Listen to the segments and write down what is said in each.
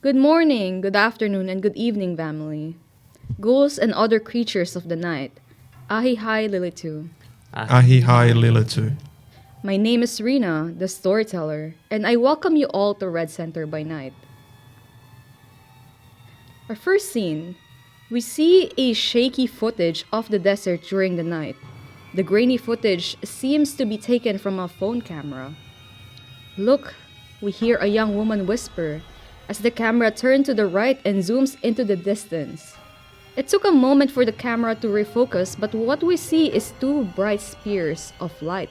Good morning, good afternoon, and good evening, family. Ghouls and other creatures of the night. Ahi hai Lilitu. Ahi hai Lilitu. My name is Rena, the storyteller, and I welcome you all to Red Center by night. Our first scene, we see a shaky footage of the desert during the night. The grainy footage seems to be taken from a phone camera. Look, we hear a young woman whisper as the camera turns to the right and zooms into the distance. It took a moment for the camera to refocus, but what we see is two bright spears of light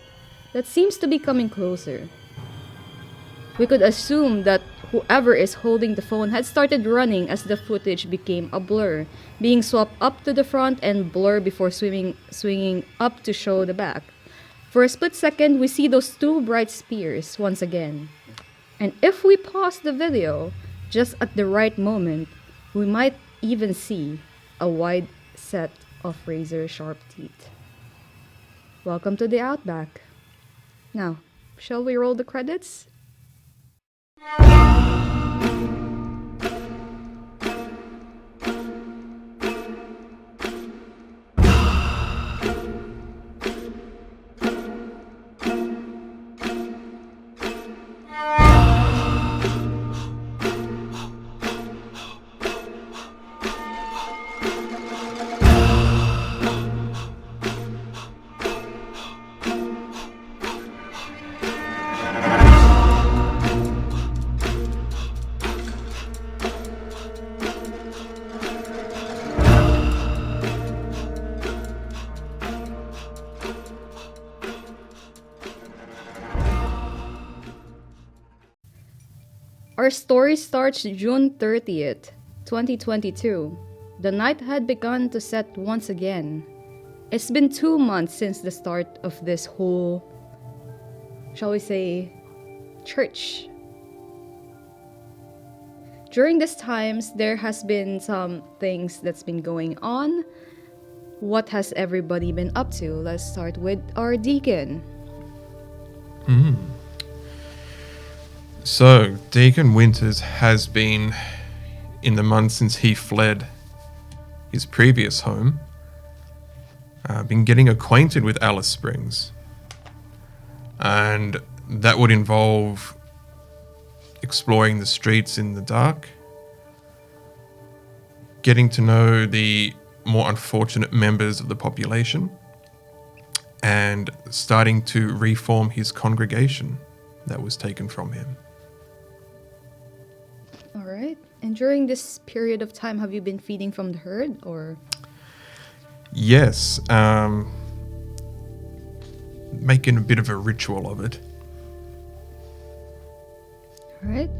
that seems to be coming closer. We could assume that whoever is holding the phone had started running as the footage became a blur, being swapped up to the front and blur before swinging up to show the back. For a split second, we see those two bright spears once again. And if we pause the video just at the right moment, we might even see a wide set of razor-sharp teeth. Welcome to the Outback. Now, shall we roll the credits? Our story starts June 30th, 2022. The night had begun to set once again. It's been 2 months since the start of this whole, shall we say, church. During these times, there has been some things that's been going on. What has everybody been up to? Let's start with our deacon. So, Deacon Winters has been, in the months since he fled his previous home, been getting acquainted with Alice Springs. And that would involve exploring the streets in the dark, getting to know the more unfortunate members of the population, and starting to reform his congregation that was taken from him. Alright. And during this period of time, have you been feeding from the herd or? Yes, making a bit of a ritual of it. Alright.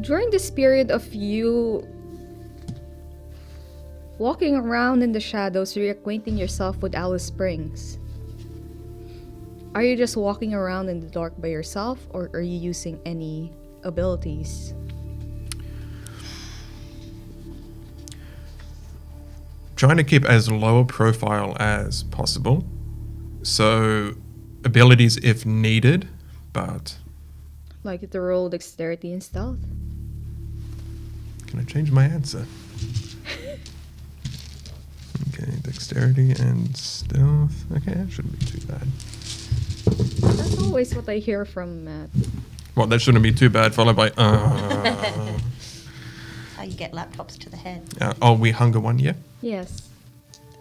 During this period of you walking around in the shadows, reacquainting yourself with Alice Springs, are you just walking around in the dark by yourself, or are you using any abilities? Trying to keep as low a profile as possible. So, abilities if needed, but... Like to roll dexterity and stealth? Can I change my answer? Okay, dexterity and stealth. Okay, that shouldn't be too bad. That's always what I hear from Matt. Well, that shouldn't be too bad, followed by... You get laptops to the head. we hunger one, yeah? Yes.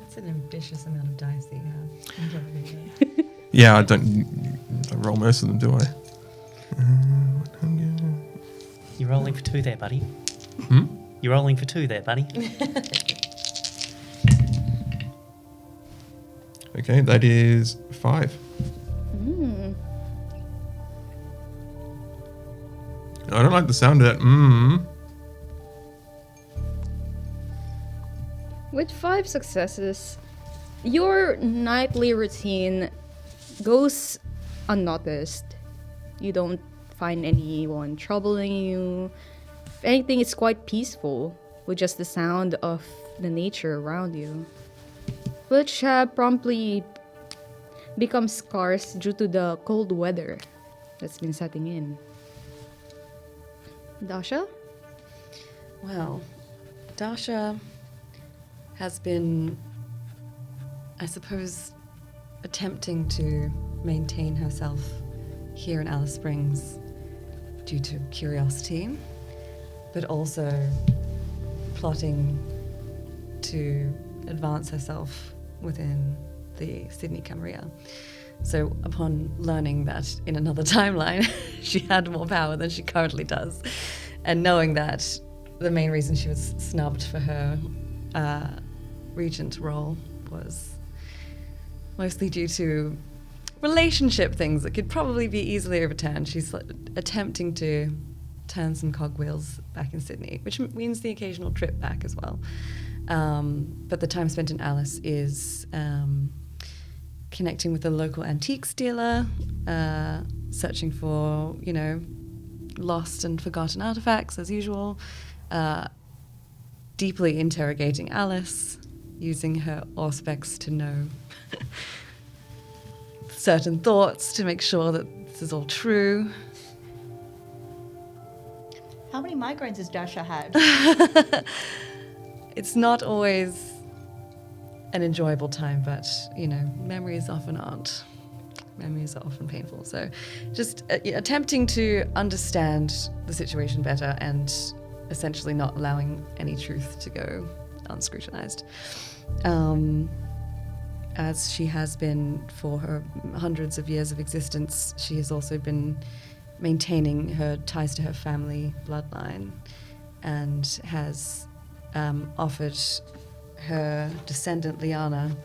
That's an ambitious amount of dice that you have. I don't really know. Yeah, I don't roll most of them, do I? Hunger. You're rolling for 2 there, buddy. Hmm? You're rolling for 2 there, buddy. Okay, that is 5. I don't like the sound of that. With 5 successes, your nightly routine goes unnoticed. You don't find anyone troubling you. If anything, it's quite peaceful with just the sound of the nature around you, which promptly becomes scarce due to the cold weather that's been setting in. Dasha? Well, Dasha has been, I suppose, attempting to maintain herself here in Alice Springs due to curiosity, but also plotting to advance herself within the Sydney Camarilla. So upon learning that in another timeline she had more power than she currently does, and knowing that the main reason she was snubbed for her regent role was mostly due to relationship things that could probably be easily overturned, she's attempting to turn some cogwheels back in Sydney, which means the occasional trip back as well. But the time spent in Alice is connecting with a local antiques dealer, searching for, lost and forgotten artifacts as usual, deeply interrogating Alice, using her auspex to know certain thoughts to make sure that this is all true. How many migraines has Dasha had? It's not always an enjoyable time, but, memories often aren't. Memories are often painful. So just attempting to understand the situation better and essentially not allowing any truth to go unscrutinized. As she has been for her hundreds of years of existence, she has also been maintaining her ties to her family bloodline and has offered her descendant Liana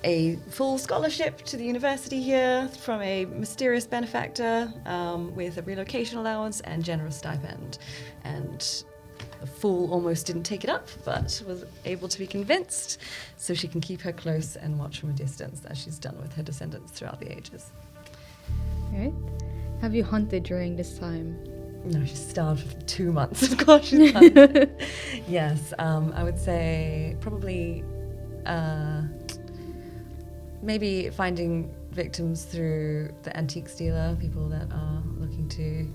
a full scholarship to the university here from a mysterious benefactor with a relocation allowance and generous stipend. And the fool almost didn't take it up, but was able to be convinced, so she can keep her close and watch from a distance, as she's done with her descendants throughout the ages. All right. Have you hunted during this time? No, she's starved for 2 months. Of course she's hunted. Yes, I would say probably maybe finding victims through the antiques dealer, people that are looking to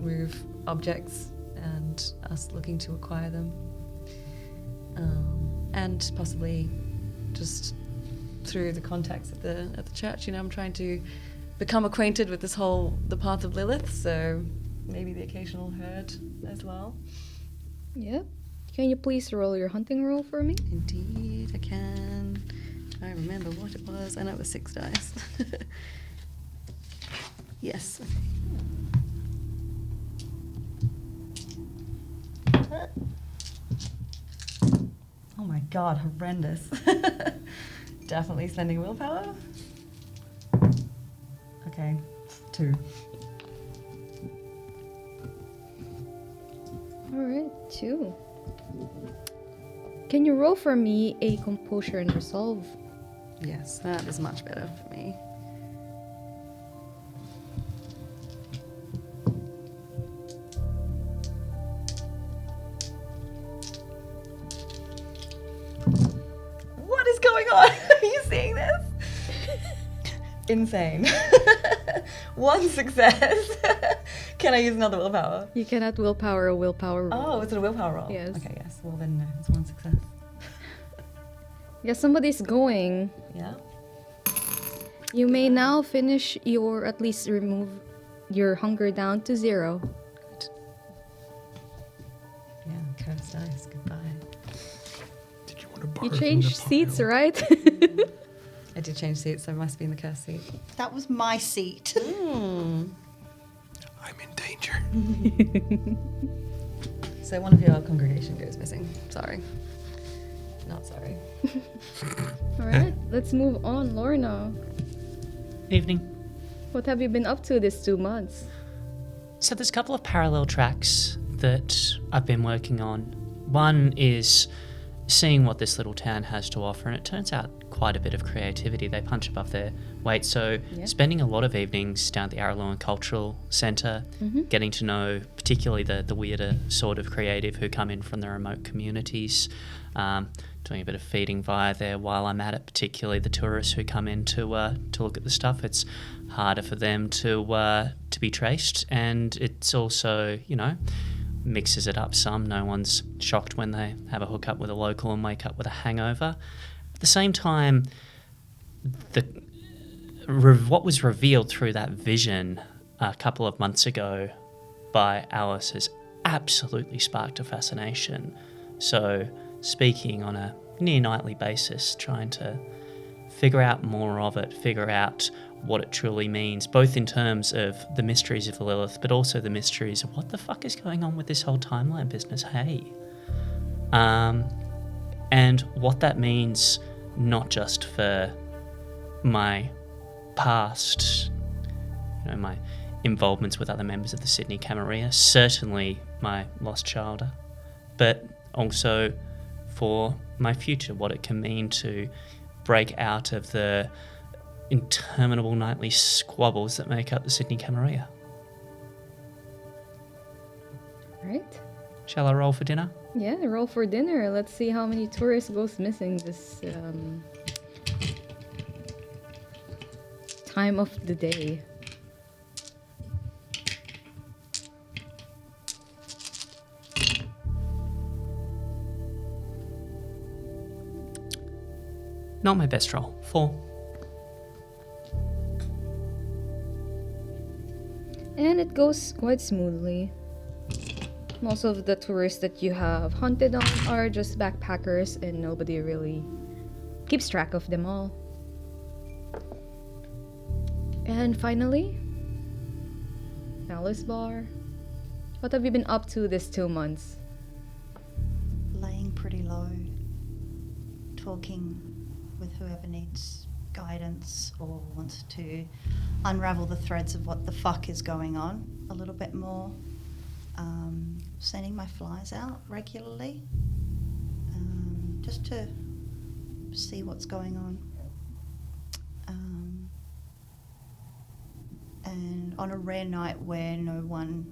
move objects and us looking to acquire them. And possibly just through the contacts at the church. I'm trying to become acquainted with the path of Lilith, so maybe the occasional herd as well. Yeah. Can you please roll your hunting roll for me? Indeed, I can. I remember what it was. I know it was 6 dice. Yes. Oh my god, horrendous. Definitely spending willpower. Okay, 2. Alright, 2. Can you roll for me a composure and resolve? Yes, that is much better for me. What is going on? Are you seeing this? Insane. 1 success. Can I use another willpower? You cannot willpower a willpower roll. Oh, it's a willpower roll. Yes. Okay, yes. Well then, no, it's 1 success. Yeah, somebody's going. Yeah. You may now finish at least remove your hunger down to 0. Good. Yeah, cursed dice. Goodbye. Did you want to borrow You from changed the pile? seats, right? I did change seats, so I must be in the cursed seat. That was my seat. Mm. I'm in danger. So one of your congregation goes missing. Sorry. Not sorry. Alright, let's move on. Lorna, Evening. what have you been up to this 2 months? So there's a couple of parallel tracks that I've been working on. One is seeing what this little town has to offer, and it turns out quite a bit of creativity. They punch above their weight. So Yeah. spending a lot of evenings down at the Arrernte Cultural Centre, getting to know particularly the weirder sort of creative who come in from the remote communities, doing a bit of feeding via there while I'm at it, particularly the tourists who come in to look at the stuff. It's harder for them to be traced, and it's also, mixes it up some. No one's shocked when they have a hookup with a local and wake up with a hangover. At the same time, what was revealed through that vision a couple of months ago by Alice has absolutely sparked a fascination. So speaking on a near nightly basis, trying to figure out more of it, figure out what it truly means, both in terms of the mysteries of Lilith, but also the mysteries of what the fuck is going on with this whole timeline business, hey? And what that means, not just for my past, my involvements with other members of the Sydney Camarilla, certainly my lost childer, but also for my future, what it can mean to break out of the interminable nightly squabbles that make up the Sydney Camarilla. Right? Shall I roll for dinner? Yeah, roll for dinner. Let's see how many tourists goes missing this time of the day. Not my best roll. 4. And it goes quite smoothly. Most of the tourists that you have hunted on are just backpackers, and nobody really keeps track of them all. And finally, Alice Bar. What have you been up to this 2 months? Laying pretty low, talking with whoever needs guidance or wants to unravel the threads of what the fuck is going on a little bit more. Sending my flies out regularly, just to see what's going on. And on a rare night where no one,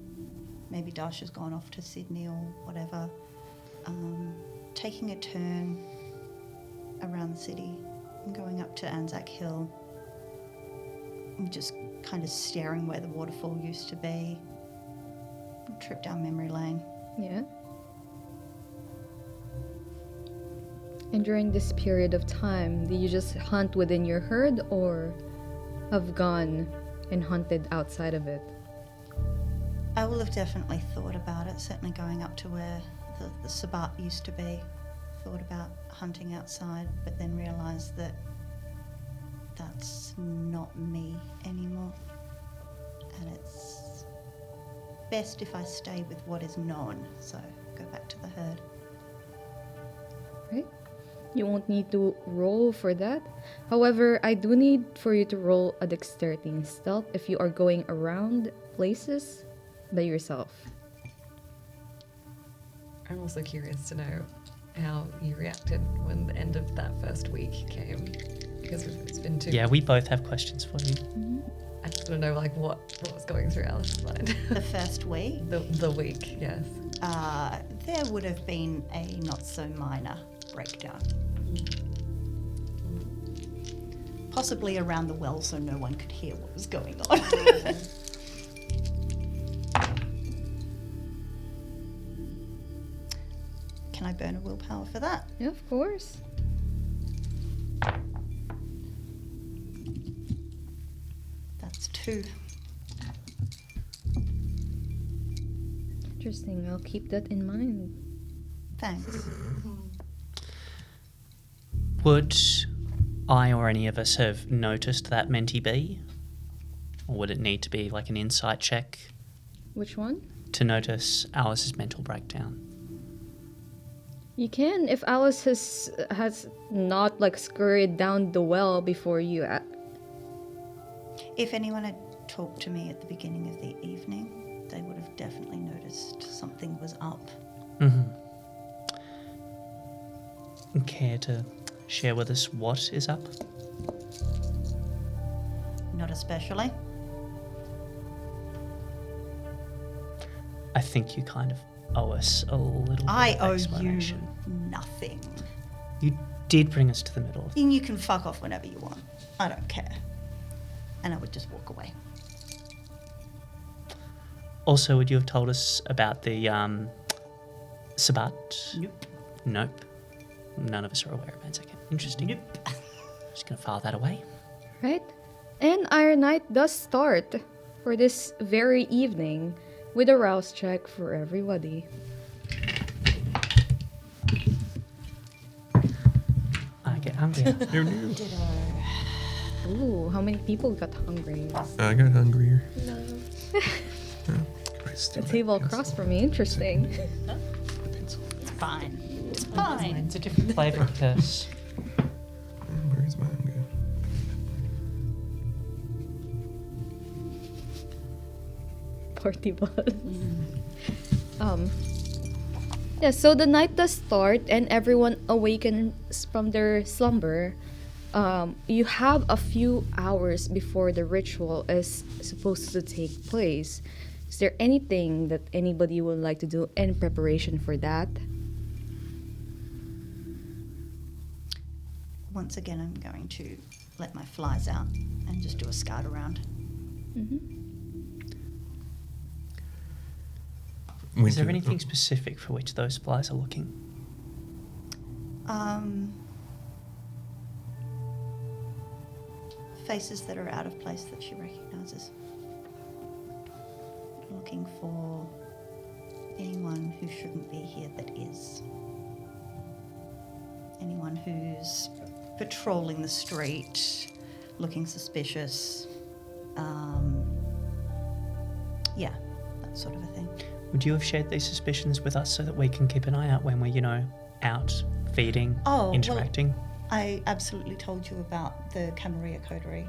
maybe Dasha's gone off to Sydney or whatever, taking a turn around the city and going up to Anzac Hill and just kind of staring where the waterfall used to be. Trip down memory lane. Yeah. And during this period of time, do you just hunt within your herd or have gone and hunted outside of it? I will have definitely thought about it, certainly going up to where the Sabat used to be. Thought about hunting outside, but then realised that that's not me anymore. And it's best if I stay with what is known, so go back to the herd. Right? You won't need to roll for that. However, I do need for you to roll a dexterity and stealth if you are going around places by yourself. I'm also curious to know how you reacted when the end of that first week came, because it's been 2 Yeah, we both have questions for you. Mm-hmm. I just want to know what was going through Alice's mind. The first week, the week, yes. there would have been a not so minor breakdown. Possibly around the well so no one could hear what was going on. Can I burn a willpower for that? Yeah, of course. That's 2. Interesting. I'll keep that in mind. Thanks. Would I or any of us have noticed that Menti bee? Or would it need to be like an insight check Which one? to notice Alice's mental breakdown? You can if Alice has not like scurried down the well before you. If anyone had talked to me at the beginning of the evening, they would have definitely noticed something was up. Mm-hmm. Care to share with us what is up? Not especially. I think you kind of owe us a little I bit of owe explanation. you nothing. You did bring us to the middle of And you can fuck off whenever you want. I don't care. And I would just walk away. Also, would you have told us about the Sabat? Nope. Nope. None of us are aware of it. Okay. Interesting. Nope. Just going to file that away. Right? And Iron Night does start for this very evening with a rouse check for everybody. I get hungry. Who knew? Ooh, how many people got hungry? I got hungrier. No. The table across from me, interesting. It's fine. It's Fine. fine. It's a different flavour of curse. Where's my hunger? Party bus. Yeah, so the night does start and everyone awakens from their slumber. You have a few hours before the ritual is supposed to take place. Is there anything that anybody would like to do in preparation for that? Once again, I'm going to let my flies out and just do a scout around. Is there anything specific for which those flies are looking? Faces that are out of place that she recognises. Looking for anyone who shouldn't be here that is. Anyone who's patrolling the street, looking suspicious. Yeah, that sort of a thing. Would you have shared these suspicions with us so that we can keep an eye out when we're, out feeding, interacting? Well, I absolutely told you about the Camarilla coterie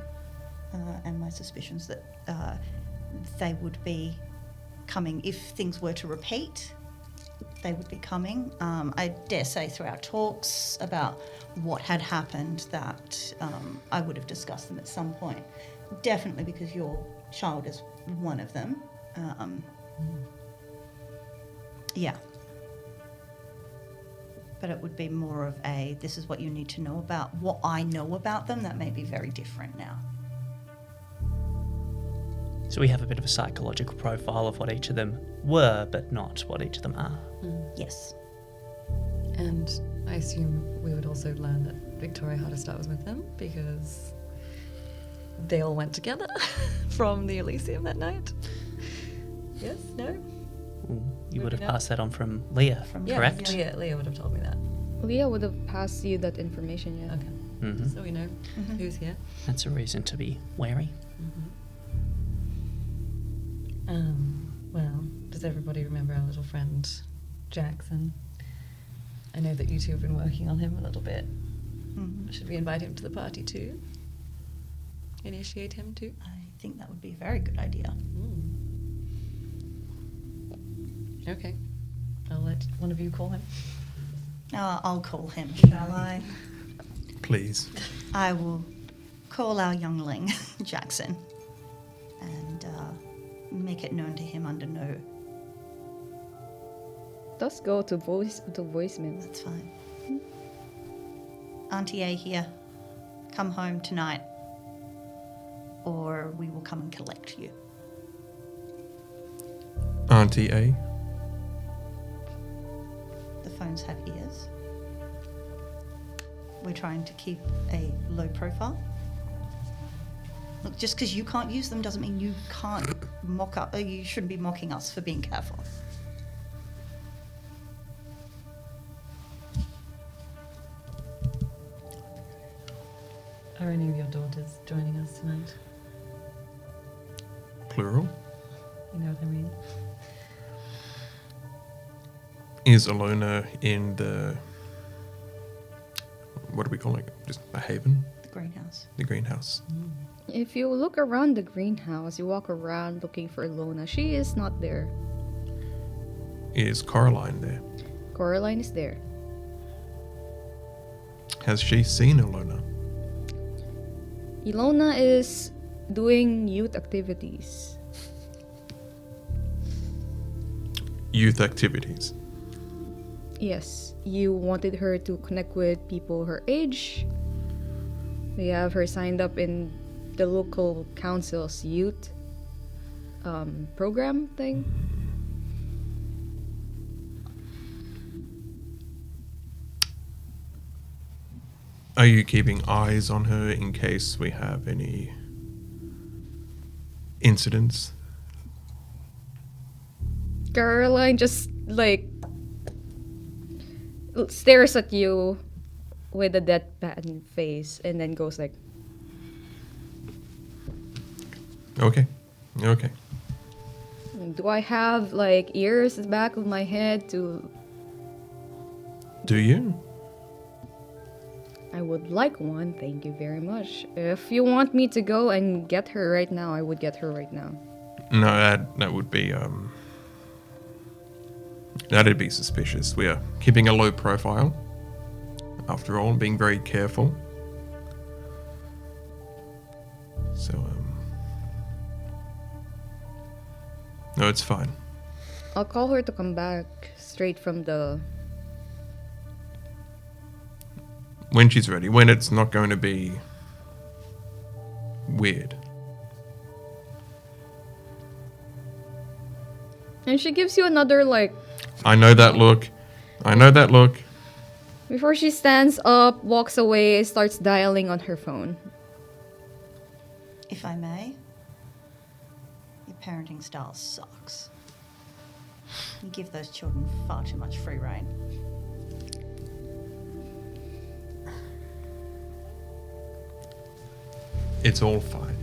and my suspicions that they would be coming. If things were to repeat, they would be coming. I dare say through our talks about what had happened that I would have discussed them at some point. Definitely because your child is one of them. Yeah. But it would be more of a, this is what you need to know about. What I know about them, that may be very different now. So we have a bit of a psychological profile of what each of them were, but not what each of them are. Yes. And I assume we would also learn that Victoria Hardestart was with them because they all went together from the Elysium that night. Yes? No? Ooh, you would have Maybe not. passed that on from Leah, correct? Leah would have told me that. Leah would have passed you that information, yeah. Okay. Mhm. So we know who's here. That's a reason to be wary. Well, does everybody remember our little friend Jackson? I know that you two have been working on him a little bit. Should we invite him to the party too? Initiate him too? I think that would be a very good idea. Okay. I'll let one of you call him. I'll call him, shall I? Please. I will call our youngling, Jackson, and make it known to him under no. Does go to voicemail. That's fine. Auntie A here. Come home tonight, or we will come and collect you. Auntie A. The phones have ears. We're trying to keep a low profile. Look, just because you can't use them doesn't mean you can't mock up. You shouldn't be mocking us for being careful. Are any of your daughters joining us tonight? Plural. You know what I mean? Is Alona in the... What do we call it? Just a haven? The greenhouse. The greenhouse. If you look around the greenhouse, you walk around looking for Lona. She is not there. Is Caroline there? Coraline is there. Has she seen Alona? Ilona is doing youth activities. Youth activities. Yes, you wanted her to connect with people her age. We have her signed up in the local council's youth program thing. Are you keeping eyes on her in case we have any incidents? Caroline just like stares at you with a deadpan face and then goes like, Okay. Okay. do I have like ears at the back of my head to... Do you? I would like one, thank you very much. If you want me to go and get her right now, I would get her right now. No, that would be that'd be suspicious. We are keeping a low profile. After all, being very careful. So no, it's fine. I'll call her to come back straight from the... When she's ready, when it's not going to be weird. And she gives you another like... I know that look. I know that look. Before she stands up, walks away, starts dialing on her phone. If I may, your parenting style sucks. You give those children far too much free rein. It's all fine.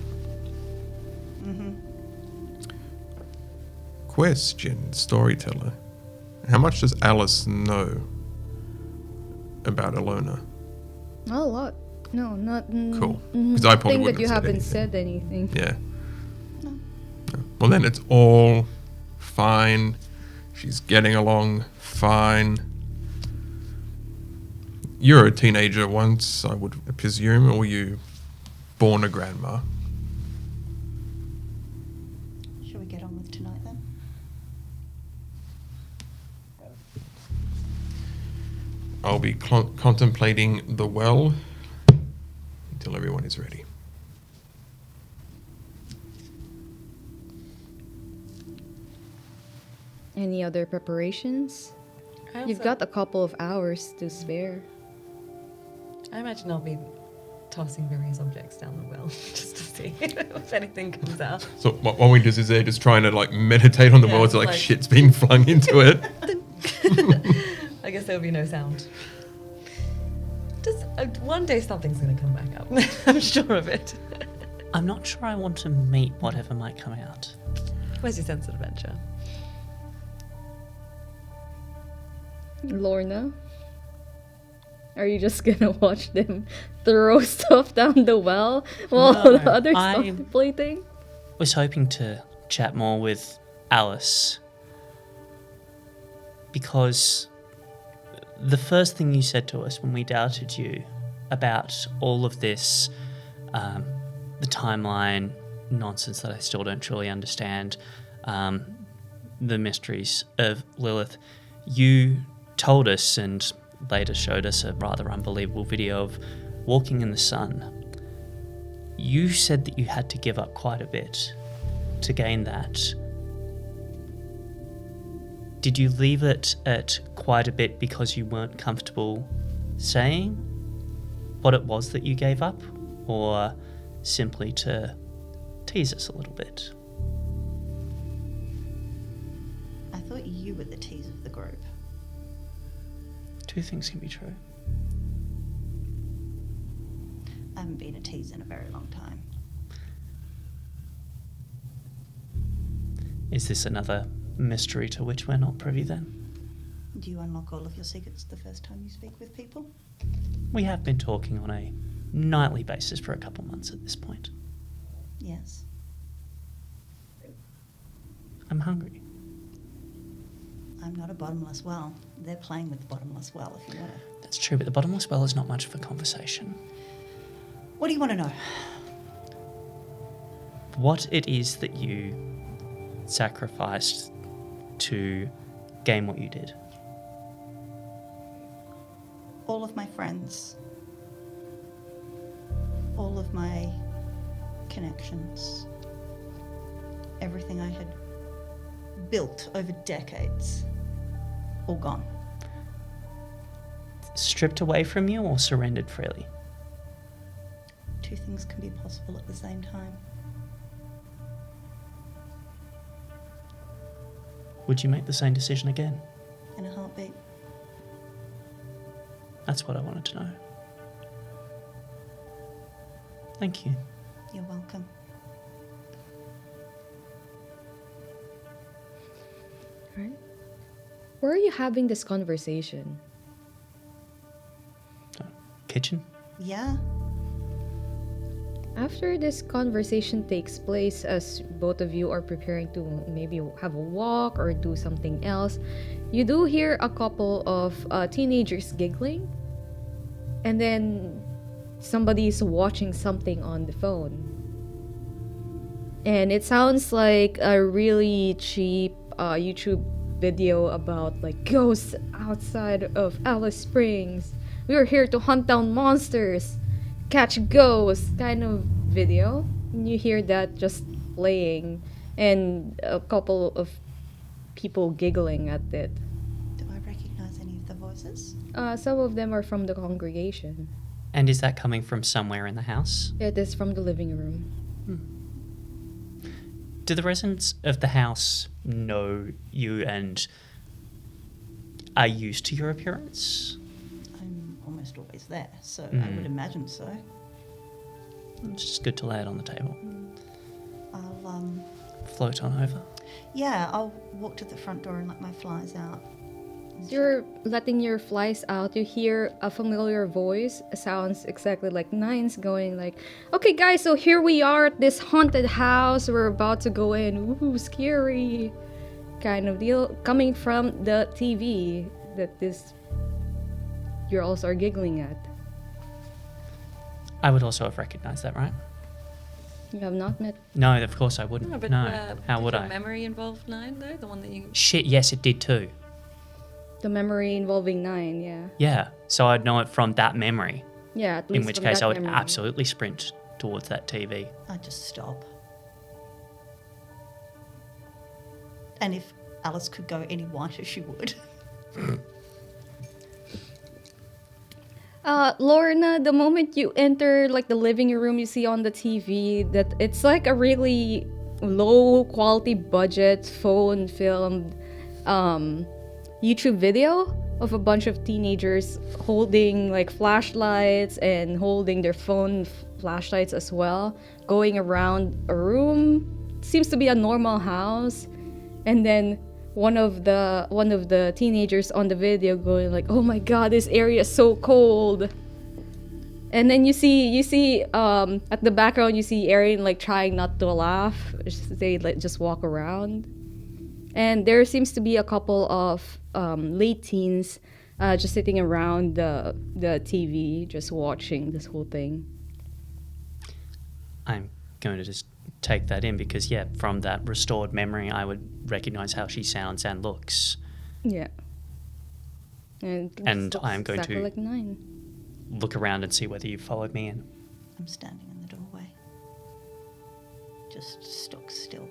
Question, storyteller. How much does Alice know about Alona? Not a lot. No, not... Cool. Because I probably think wouldn't that you have haven't said said anything. Yeah. No. Well, then it's all fine. She's getting along fine. You're a teenager once, I would presume, or were you born a grandma? Shall we get on with tonight then? I'll be contemplating the well until everyone is ready. Any other preparations? You've got a couple of hours to spare. I imagine I'll be tossing various objects down the well just to see if anything comes out. So what we do is they're just trying to like meditate on the Yeah, well so like like- shit's being flung into it. I guess there'll be no sound. Just one day something's going to come back up. I'm sure of it. I'm not sure I want to meet whatever might come out. Where's your sense of adventure? Lorna? Are you just gonna watch them throw stuff down the well while No, the others I- contemplating? Was hoping to chat more with Alice because the first thing you said to us when we doubted you about all of this, the timeline nonsense that I still don't truly understand, the mysteries of Lilith, you told us and later showed us a rather unbelievable video of walking in the sun. You said that you had to give up quite a bit to gain that. Did you leave it at quite a bit because you weren't comfortable saying what it was that you gave up, or simply to tease us a little bit? I thought you were the tease of the group. Two things can be true. I haven't been a tease in a very long time. Is this another mystery to which we're not privy then? Do you unlock all of your secrets the first time you speak with people? We have been talking on a nightly basis for a couple months at this point. Yes. I'm hungry. I'm not a bottomless well. They're playing with the bottomless well, if you know. That's true, but the bottomless well is not much for conversation. What do you want to know? What it is that you sacrificed to gain what you did. All of my friends. All of my connections. everything I had built over decades, all gone. Stripped away from you or surrendered freely? Two things can be possible at the same time. Would you make the same decision again? In a heartbeat. That's what I wanted to know. Thank you. You're welcome. Right? Where are you having this conversation? Kitchen? Yeah. After this conversation takes place, as both of you are preparing to maybe have a walk or do something else, you do hear a couple of teenagers giggling, and then somebody is watching something on the phone. And it sounds like a really cheap YouTube video about like ghosts outside of Alice Springs. We're here to hunt down monsters, catch ghosts kind of video. And you hear that just playing, and a couple of people giggling at it. Do I recognize any of the voices? Some of them are from the congregation. And is that coming from somewhere in the house? It is from the living room. Do the residents of the house know you and are used to your appearance? I'm almost always there, so I would imagine so. It's just good to lay it on the table. I'll, Float on over. yeah, I'll walk to the front door and let my flies out. As you're letting your flies out, you hear a familiar voice. Sounds exactly like Nine's going like, okay guys, so here we are at this haunted house. We're about to go in. Ooh, scary. Kind of deal. Coming from the TV that this girls are giggling at. I would also have recognised that, right? You have not met. No, of course I wouldn't. No, but How did would your I? memory involve 9 though? The one that you... Shit, yes, it did too. The memory involving 9, yeah. Yeah, so I'd know it from that memory. Yeah, at least In which from case that I would memory. absolutely sprint towards that TV. I'd just stop. And if Alice could go any whiter, she would. Lorna, the moment you enter like the living room, you see on the TV that it's like a really low quality budget phone filmed YouTube video of a bunch of teenagers holding like flashlights and holding their phone flashlights as well, going around a room. Seems to be a normal house, and then one of the teenagers on the video going like, "Oh my god, this area is so cold." And then you see at the background you see Erin like trying not to laugh. They like just walk around, and there seems to be a couple of late teens just sitting around the TV, just watching this whole thing. I'm going to just take that in because, yeah, from that restored memory, I would recognise how she sounds and looks. Yeah. And And looks I'm going exactly to- like 9. Look around and see whether you followed me in. I'm standing in the doorway. Just stock still.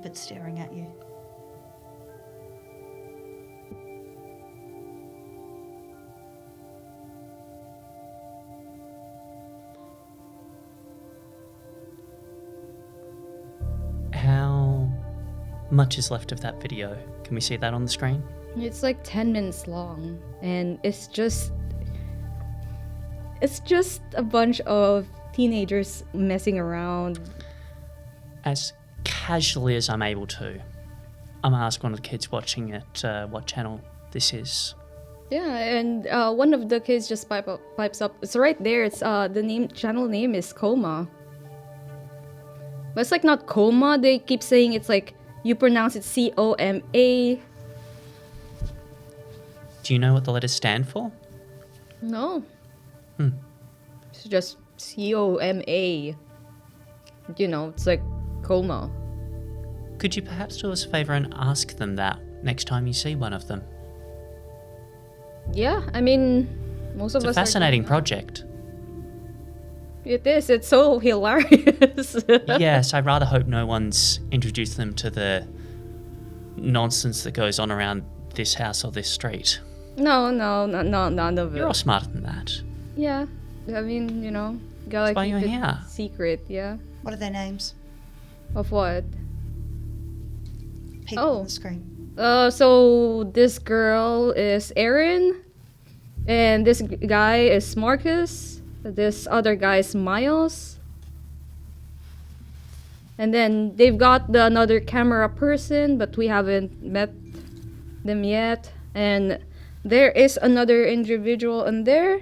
But staring at you. How much is left of that video? Can we see that on the screen? It's like 10 minutes long, and it's just a bunch of teenagers messing around. As casually as I'm able to, I'm gonna ask one of the kids watching it what channel this is. Yeah, and one of the kids just pipes up. It's right there. It's the channel name is Coma. But it's like not Coma. They keep saying it's like you pronounce it C-O-M-A. Do you know what the letters stand for? No. It's just C-O-M-A. You know, it's like Coma. Could you perhaps do us a favour and ask them that next time you see one of them? Yeah, I mean, most of It's a us are fascinating doing that. project. It is. It's so hilarious. Yes, I rather hope no one's introduced them to the nonsense that goes on around this house or this street. No, none of it. You're all smarter than that. Yeah. I mean, gotta why keep you're it here. secret, yeah. What are their names? Of what? People Oh. on the screen. So this girl is Erin, and this guy is Marcus. This other guy is Miles. And then they've got another camera person, but we haven't met them yet. And there is another individual in there.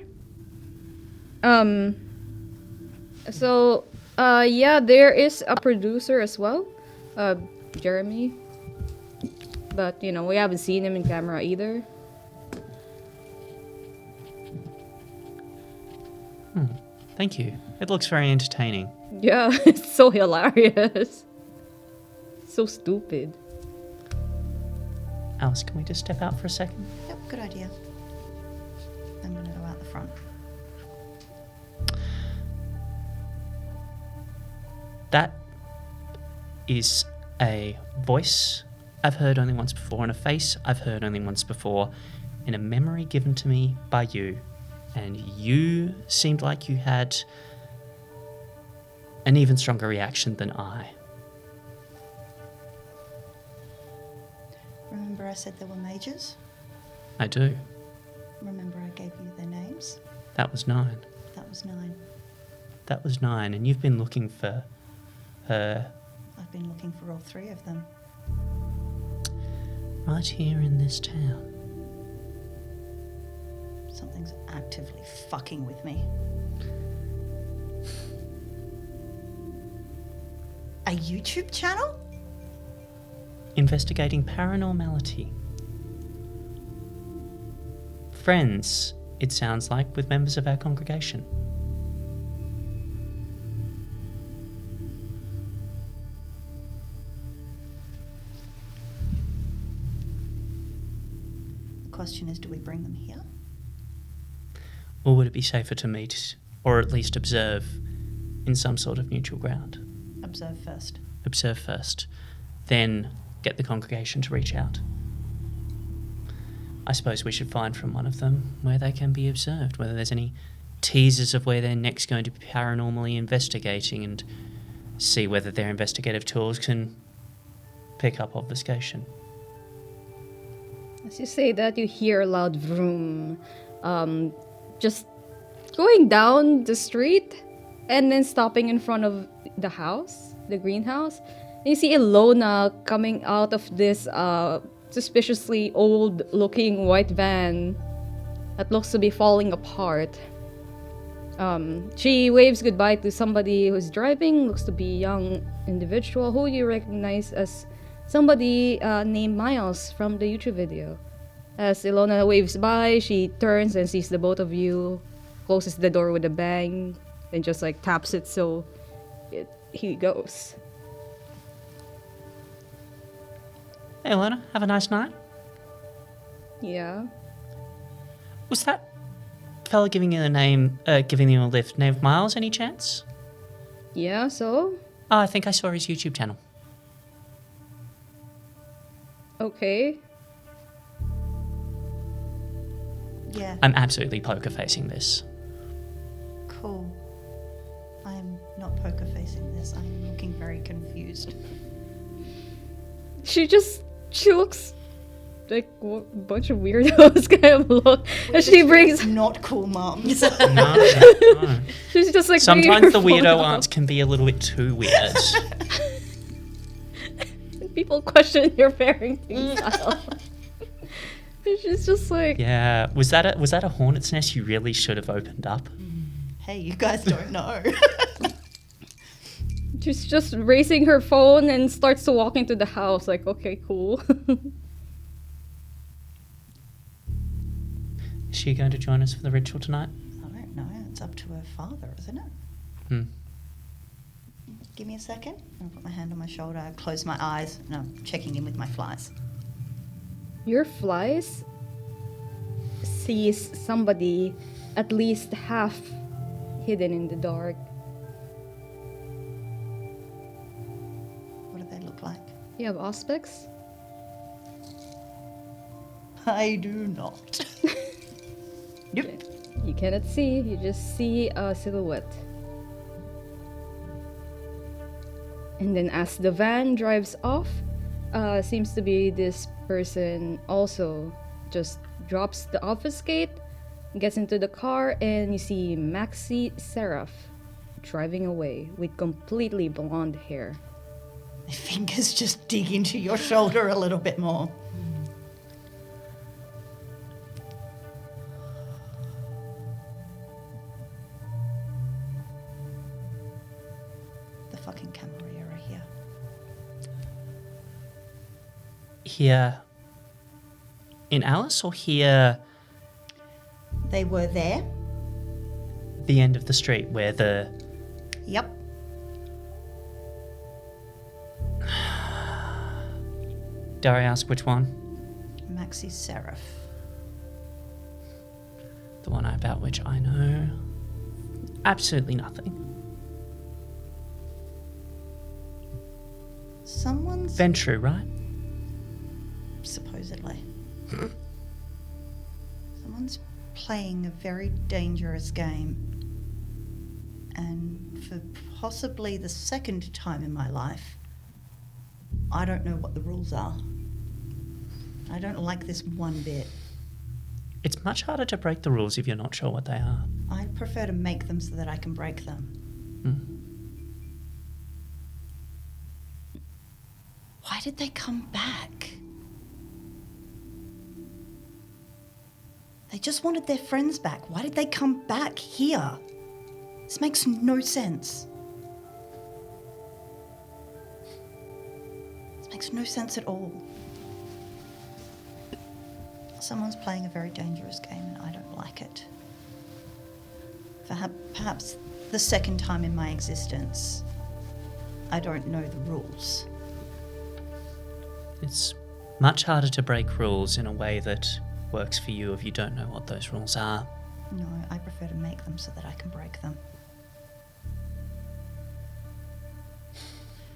So, yeah, there is a producer as well, Jeremy. But, we haven't seen him in camera either. Thank you. It looks very entertaining. Yeah, it's so hilarious. So stupid. Alice, can we just step out for a second? Yep, good idea. I'm gonna go out the front. That is a voice I've heard only once before, and a face I've heard only once before, in a memory given to me by you. And you seemed like you had an even stronger reaction than I. Remember I said there were mages? I do. Remember I gave you their names? That was 9. That was 9. That was 9, and you've been looking for her I've been looking for all 3 of them. right here in this town. Something's actively fucking with me. A YouTube channel? Investigating paranormality. Friends, it sounds like, with members of our congregation. The question is, do we bring them here? Or would it be safer to meet, or at least observe, in some sort of neutral ground? Observe first. Observe first, then get the congregation to reach out. I suppose we should find from one of them where they can be observed, whether there's any teasers of where they're next going to be paranormally investigating, and see whether their investigative tools can pick up obfuscation. As you say that, you hear a loud vroom. Just going down the street and then stopping in front of the house, the greenhouse. And you see Ilona coming out of this suspiciously old-looking white van that looks to be falling apart. She waves goodbye to somebody who's driving, looks to be a young individual who you recognize as somebody named Miles from the YouTube video. As Ilona waves by, she turns and sees the both of you, closes the door with a bang, and just taps it so he goes. Hey, Lena, have a nice night. Yeah. Was that fella giving you giving you a lift named Miles, any chance? Yeah, so? Oh, I think I saw his YouTube channel. Okay. Yeah, I'm absolutely poker facing this. cool. I'm not poker facing this. I'm looking very confused. She looks like a bunch of weirdos kind of look. And she brings... Not cool mums. No. She's just bringing Sometimes her the phone weirdo out. aunts can be a little bit too weird. People question your parenting style. And she's just like... Yeah, was that a hornet's nest you really should have opened up? Hey, you guys don't know. She's just raising her phone and starts to walk into the house. Like, okay, cool. Is she going to join us for the ritual tonight? I don't know. It's up to her father, isn't it? Hmm. Give me a second. I'll put my hand on my shoulder. I close my eyes and I'm checking in with my flies. Your flies sees somebody at least half hidden in the dark. of Auspex? I do not. Yep. You cannot see, you just see a silhouette. And then as the van drives off, seems to be this person also just drops the office gate, gets into the car, and you see Maxi Seraph driving away with completely blonde hair. My fingers just dig into your shoulder a little bit more. The fucking Camarilla are here. Here in Alice or here They were there. the end of the street where the... Yep. Dare I ask which one? Maxi Seraph. The one about which I know absolutely nothing. Someone's Ventru, right? supposedly. Someone's playing a very dangerous game. And for possibly the second time in my life, I don't know what the rules are. I don't like this one bit. It's much harder to break the rules if you're not sure what they are. I prefer to make them so that I can break them. Why did they come back? They just wanted their friends back. Why did they come back here? This makes no sense. This makes no sense at all. Someone's playing a very dangerous game and I don't like it. Perhaps the second time in my existence, I don't know the rules. It's much harder to break rules in a way that works for you if you don't know what those rules are. No, I prefer to make them so that I can break them.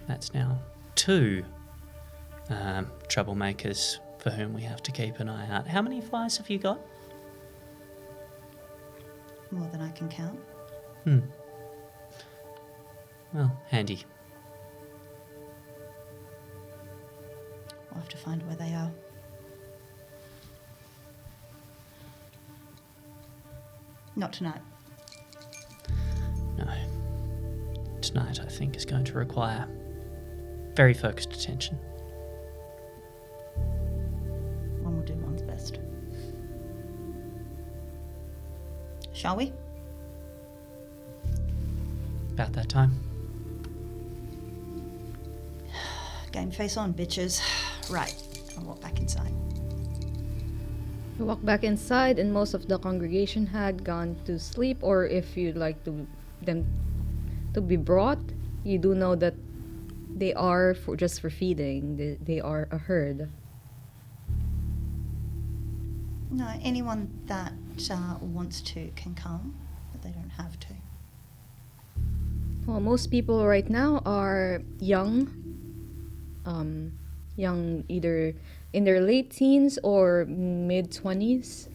That's now two troublemakers for whom we have to keep an eye out. How many flies have you got? More than I can count. Well, handy. I'll have to find where they are. Not tonight. No. Tonight, I think, is going to require very focused attention. One will do one's best. Shall we? About that time. Game face on, bitches. Right, I'll walk back inside. You walk back inside, and most of the congregation had gone to sleep, or if you'd like them to be brought, you do know that they are just for feeding. They are a herd. No, anyone that wants to can come, but they don't have to. Well, most people right now are young, either in their late teens or mid-20s.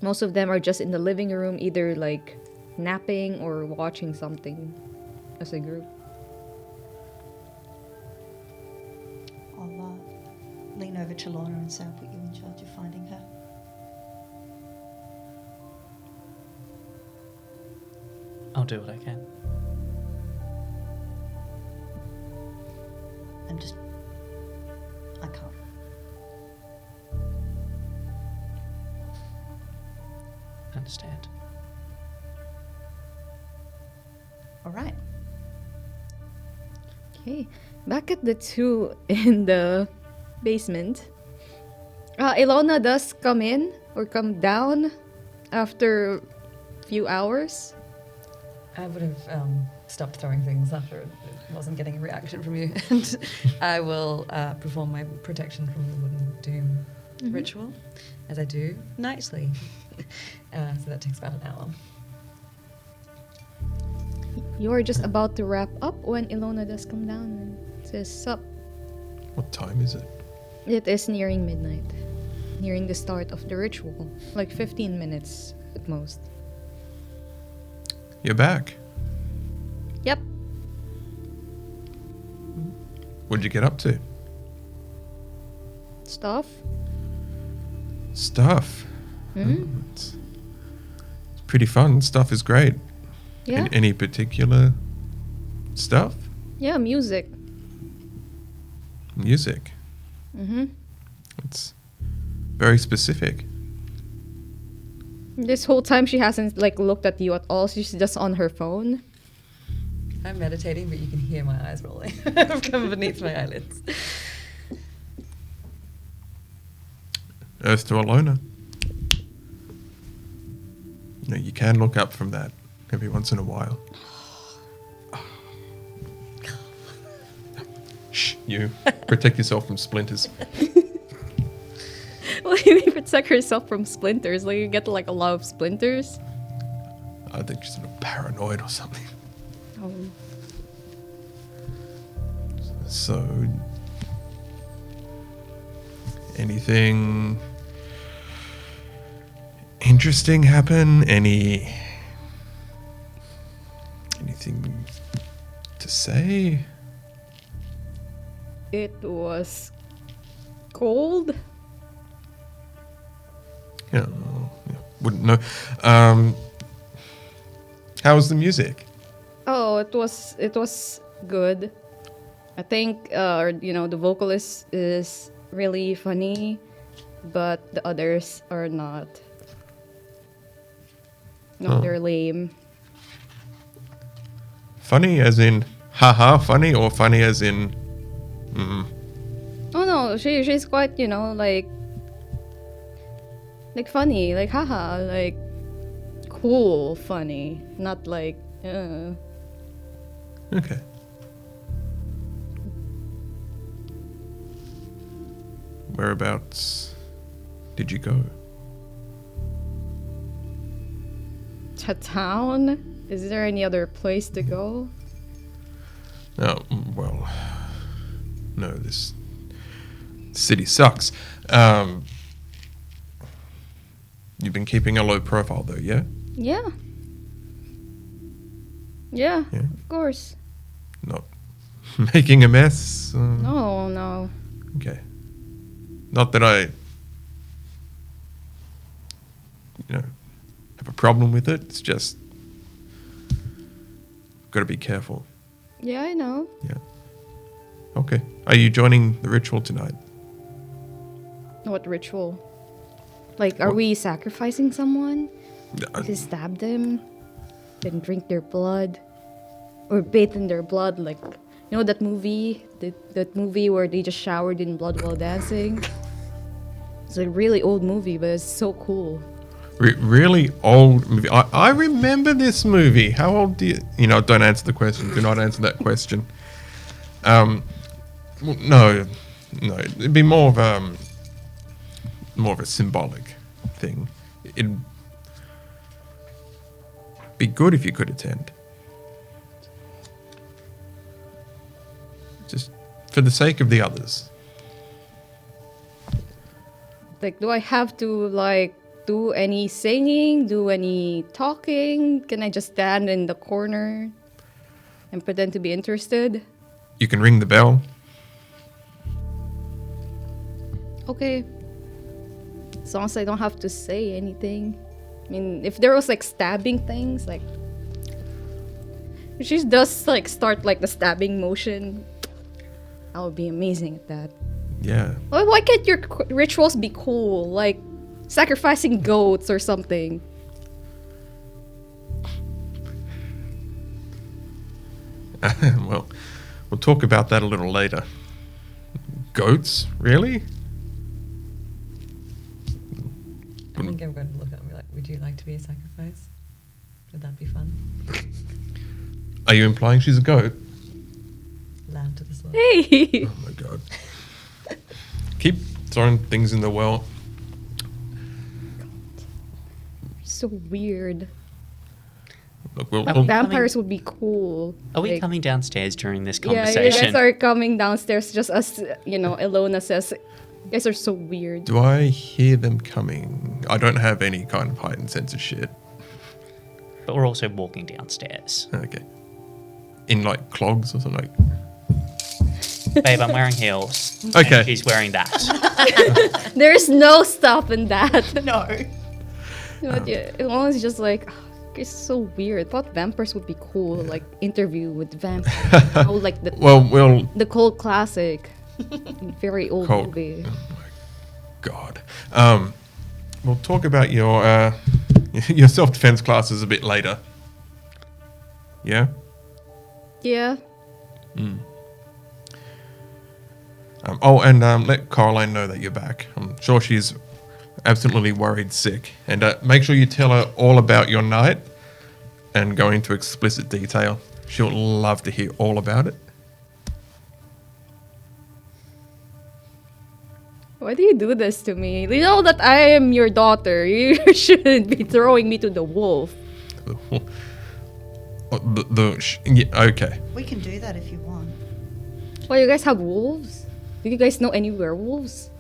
Most of them are just in the living room, either like napping or watching something as a group. I'll lean over to Lorna and say I'll put you in charge of finding her. I'll do what I can. I can't. Understand. All right. Okay, back at the two in the basement. Ilona does come in or come down after a few hours. I would have stopped throwing things after it wasn't getting a reaction from you. And I will perform my protection from the wooden doom ritual, as I do nightly. So that takes about an hour. You're just about to wrap up when Ilona does come down and says, "Sup." What time is it? It is nearing midnight. Nearing the start of the ritual. Like 15 minutes at most. You're back. Yep. What'd you get up to? Stuff. Stuff. Mm-hmm. It's pretty fun. Stuff is great. Yeah. Any particular stuff? Yeah, music. Music. Mm-hmm. It's very specific. This whole time she hasn't like looked at you at all. She's just on her phone. I'm meditating, but you can hear my eyes rolling from beneath my eyelids. Earth to Alona. You know, you can look up from that every once in a while. Shh, you. Protect yourself from splinters. Well, you protect herself from splinters. Like you get like a lot of splinters. I think she's sort of paranoid or something. Oh. So, anything interesting happen? Anything to say? It was cold. Yeah, wouldn't know. How was the music? Oh, it was good. I think the vocalist is really funny, but the others are not. No, Oh. they're lame. Funny as in haha funny, or funny as in Oh no, she's quite, like funny, like haha, like cool funny, not like okay. Whereabouts did you go? to town. Is there any other place to go? Oh, well, no, this city sucks. You've been keeping a low profile though, yeah? Yeah. Yeah, Yeah. of course. Not making a mess? No. Okay. Not that I, have a problem with it. It's just, got to be careful. Yeah, I know. Yeah. Okay. Are you joining the ritual tonight? What ritual? Like, are What? we sacrificing someone? Uh, To stab them? Then drink their blood? Or bathe in their blood? Like, you know that movie? That movie where they just showered in blood while dancing? It's a really old movie, but it's so cool. Really old movie. I remember this movie. How old do you... don't answer the question. Do not answer that question. Well, no. It'd be more of a symbolic thing. It'd be good if you could attend. Just for the sake of the others. Like, do I have to, do any singing? Do any talking? Can I just stand in the corner and pretend to be interested? You can ring the bell. Okay. As long as I don't have to say anything. I mean, if there was, stabbing things, if she does, start, the stabbing motion, I would be amazing at that. Yeah. Why can't your rituals be cool? Like, sacrificing goats or something. Well, we'll talk about that a little later. Goats? Really? I think I'm going to look at him and be like, would you like to be a sacrifice? Would that be fun? Are you implying she's a goat? Lamb to the slaughter. Hey! Oh my god. Keep throwing things in the well. So weird. Look, we'll, Are we'll- we Vampires would be cool. Are we Like, coming downstairs during this Yeah, conversation? you guys are coming downstairs just as, Ilona says, you guys are so weird. do I hear them coming? I don't have any kind of heightened sense of shit. But we're also walking downstairs. Okay. In like clogs or something like. Babe, I'm wearing heels. Okay. And she's wearing that. There's no stopping that. No. But yeah, Ilona's just like, it's so weird. I thought vampires would be cool, like interview with vampires. Oh, like Well, we'll. the cult classic. Very old Cult. movie. Oh my god. We'll talk about your your self-defense classes a bit later. Yeah. Yeah. Let Caroline know that you're back. I'm sure she's absolutely worried sick. And make sure you tell her all about your night and go into explicit detail. She'll love to hear all about it. Why do you do this to me? You know that I am your daughter. You shouldn't be throwing me to the wolf. Okay. We can do that if you want. Why, you guys have wolves? Do you guys know any werewolves?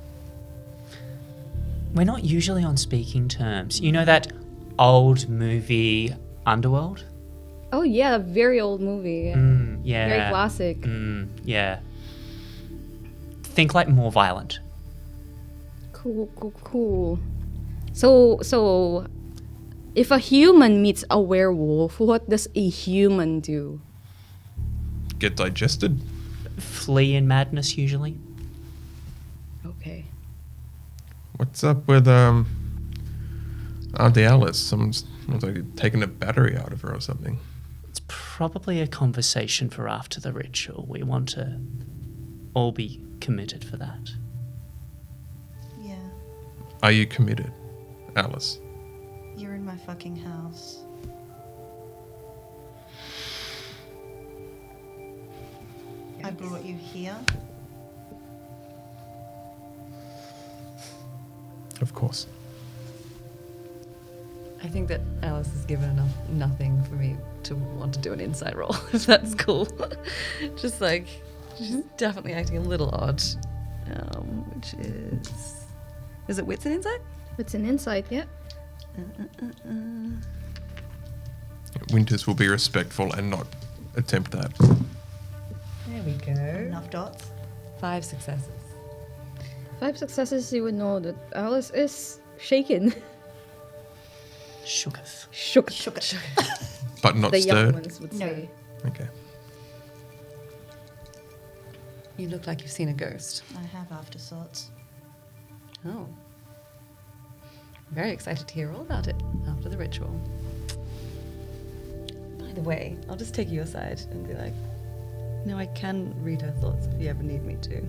We're not usually on speaking terms. You know that old movie Underworld? Oh yeah, a very old movie. Yeah. Very classic. Yeah. Think like more violent. Cool. So, if a human meets a werewolf, what does a human do? Get digested. Flee in madness usually. Okay. What's up with Auntie Alice? Someone's like taking a battery out of her or something. It's probably a conversation for after the ritual. We want to all be committed for that. Yeah. Are you committed, Alice? You're in my fucking house. I brought you here. Of course. I think that Alice has given enough nothing for me to want to do an insight roll, if that's cool. Just like, she's definitely acting a little odd. Which is it wits and insight? It's an insight, yeah. Winters will be respectful and not attempt that. There we go. Enough dots. 5 successes. 5 successes, you would know that Alice is shaken. Shooketh. Shook. Shook it. But not The young stirred. ones would No. say. Okay. You look like you've seen a ghost. I have afterthoughts. Oh. Very excited to hear all about it after the ritual. By the way, I'll just take you aside and be like, no, I can read her thoughts if you ever need me to.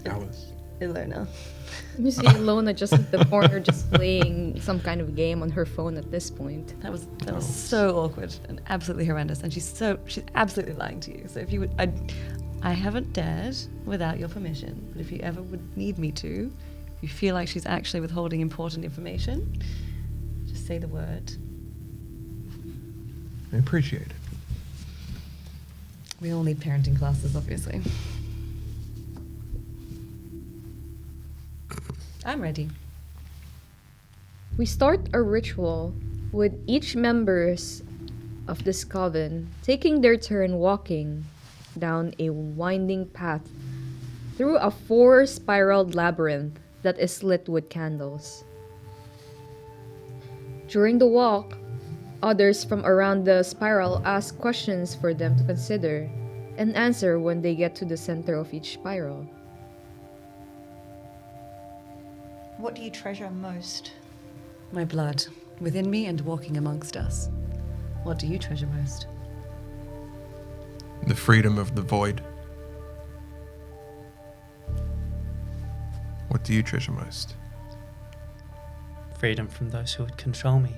Alice. Ilona. You see Ilona just in the corner, just playing some kind of game on her phone at this point. That was so awkward and absolutely horrendous, and she's absolutely lying to you. So if you would, I haven't dared without your permission, but if you ever would need me to, if you feel like she's actually withholding important information, just say the word. I appreciate it. We all need parenting classes, obviously. I'm ready. We start a ritual with each members of this coven taking their turn walking down a winding path through a 4-spiraled labyrinth that is lit with candles. During the walk, others from around the spiral ask questions for them to consider and answer when they get to the center of each spiral. What do you treasure most? My blood, within me and walking amongst us. What do you treasure most? The freedom of the void. What do you treasure most? Freedom from those who would control me.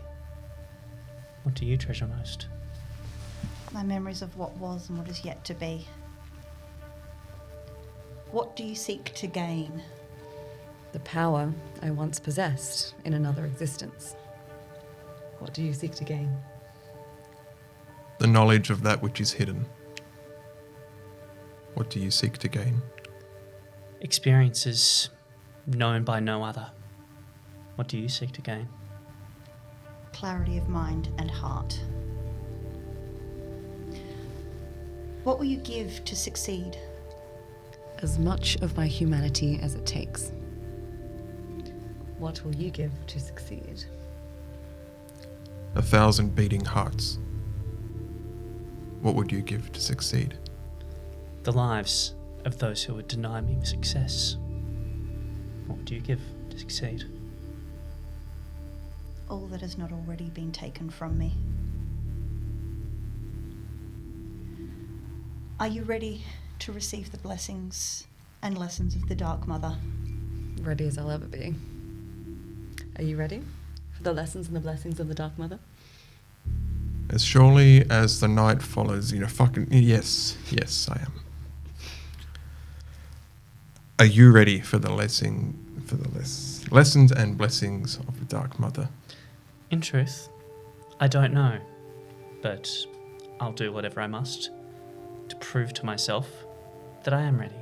What do you treasure most? My memories of what was and what is yet to be. What do you seek to gain? The power I once possessed in another existence. What do you seek to gain? The knowledge of that which is hidden. What do you seek to gain? Experiences known by no other. What do you seek to gain? Clarity of mind and heart. What will you give to succeed? As much of my humanity as it takes. What will you give to succeed? 1,000 beating hearts. What would you give to succeed? The lives of those who would deny me success. What do you give to succeed? All that has not already been taken from me. Are you ready to receive the blessings and lessons of the Dark Mother? Ready as I'll ever be. Are you ready for the lessons and the blessings of the Dark Mother? As surely as the night follows, yes, I am. Are you ready for the lessons and blessings of the Dark Mother? In truth, I don't know, but I'll do whatever I must to prove to myself that I am ready.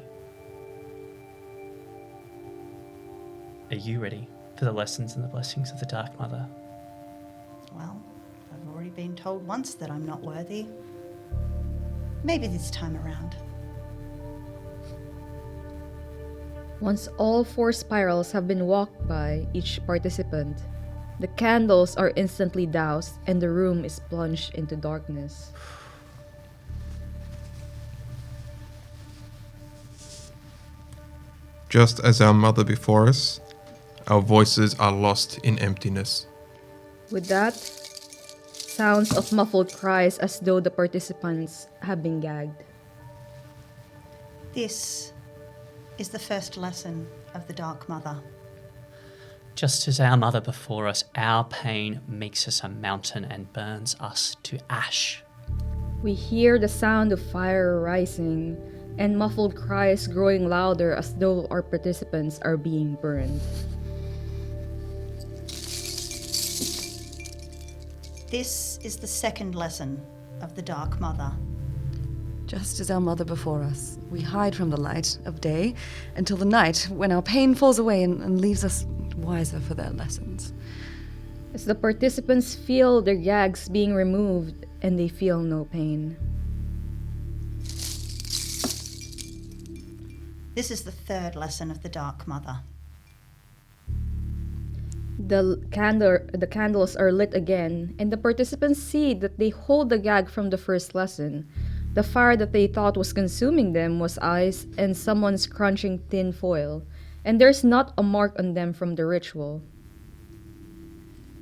Are you ready for the lessons and the blessings of the Dark Mother? Well, I've already been told once that I'm not worthy. Maybe this time around. Once all 4 spirals have been walked by each participant, the candles are instantly doused and the room is plunged into darkness. Just as our mother before us, our voices are lost in emptiness. With that, sounds of muffled cries as though the participants have been gagged. This is the first lesson of the Dark Mother. Just as our mother before us, our pain makes us a mountain and burns us to ash. We hear the sound of fire rising and muffled cries growing louder as though our participants are being burned. This is the second lesson of the Dark Mother. Just as our mother before us, we hide from the light of day until the night when our pain falls away and leaves us wiser for their lessons. As the participants feel their gags being removed and they feel no pain. This is the third lesson of the Dark Mother. The candles are lit again, and the participants see that they hold the gag from the first lesson. The fire that they thought was consuming them was ice and someone's crunching tin foil, and there's not a mark on them from the ritual.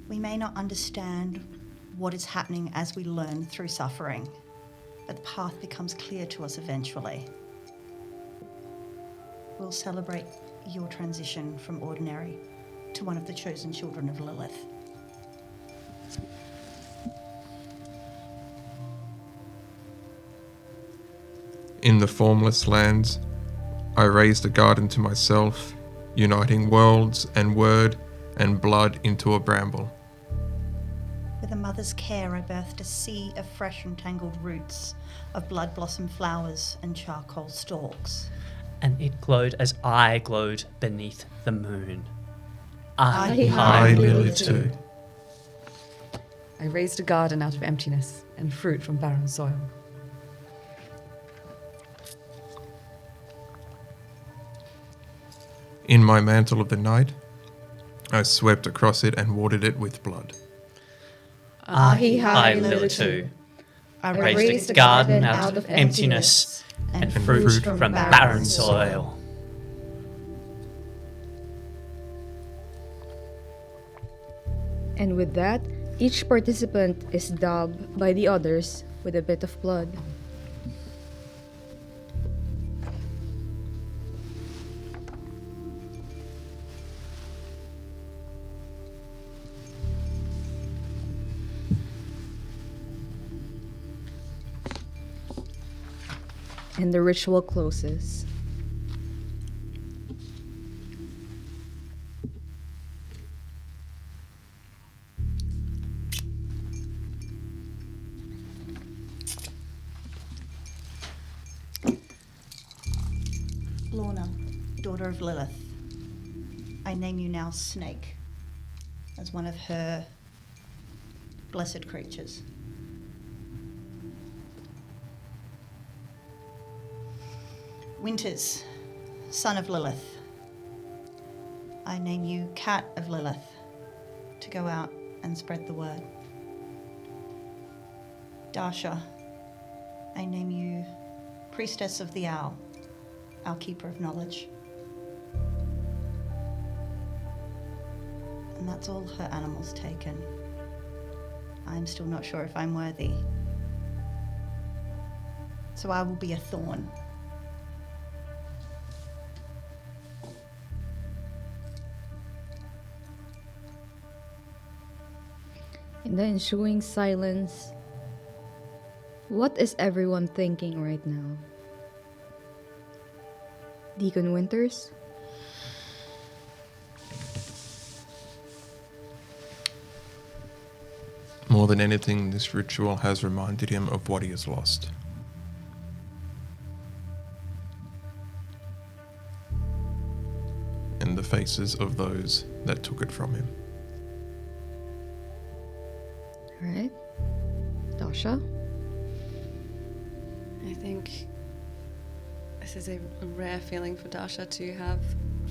We may not understand what is happening as we learn through suffering, but the path becomes clear to us eventually. We'll celebrate your transition from ordinary to one of the chosen children of Lilith. In the formless lands, I raised a garden to myself, uniting worlds and word and blood into a bramble. With a mother's care, I birthed a sea of fresh and tangled roots, of blood blossom flowers and charcoal stalks. And it glowed as I glowed beneath the moon. I Lilith too. I raised a garden out of emptiness and fruit from barren soil. In my mantle of the night, I swept across it and watered it with blood. I Lilith too. I raised a garden out of emptiness and fruit from barren soil. And with that, each participant is daubed by the others with a bit of blood. And the ritual closes. Lorna, daughter of Lilith, I name you now Snake, as one of her blessed creatures. Winters, son of Lilith, I name you Cat of Lilith, to go out and spread the word. Dasha, I name you Priestess of the Owl, our keeper of knowledge. And that's all her animals taken. I'm still not sure if I'm worthy. So I will be a thorn. In the ensuing silence, what is everyone thinking right now? Deacon Winters? More than anything, this ritual has reminded him of what he has lost. And the faces of those that took it from him. Right? Dasha? I think this is a rare feeling for Dasha to have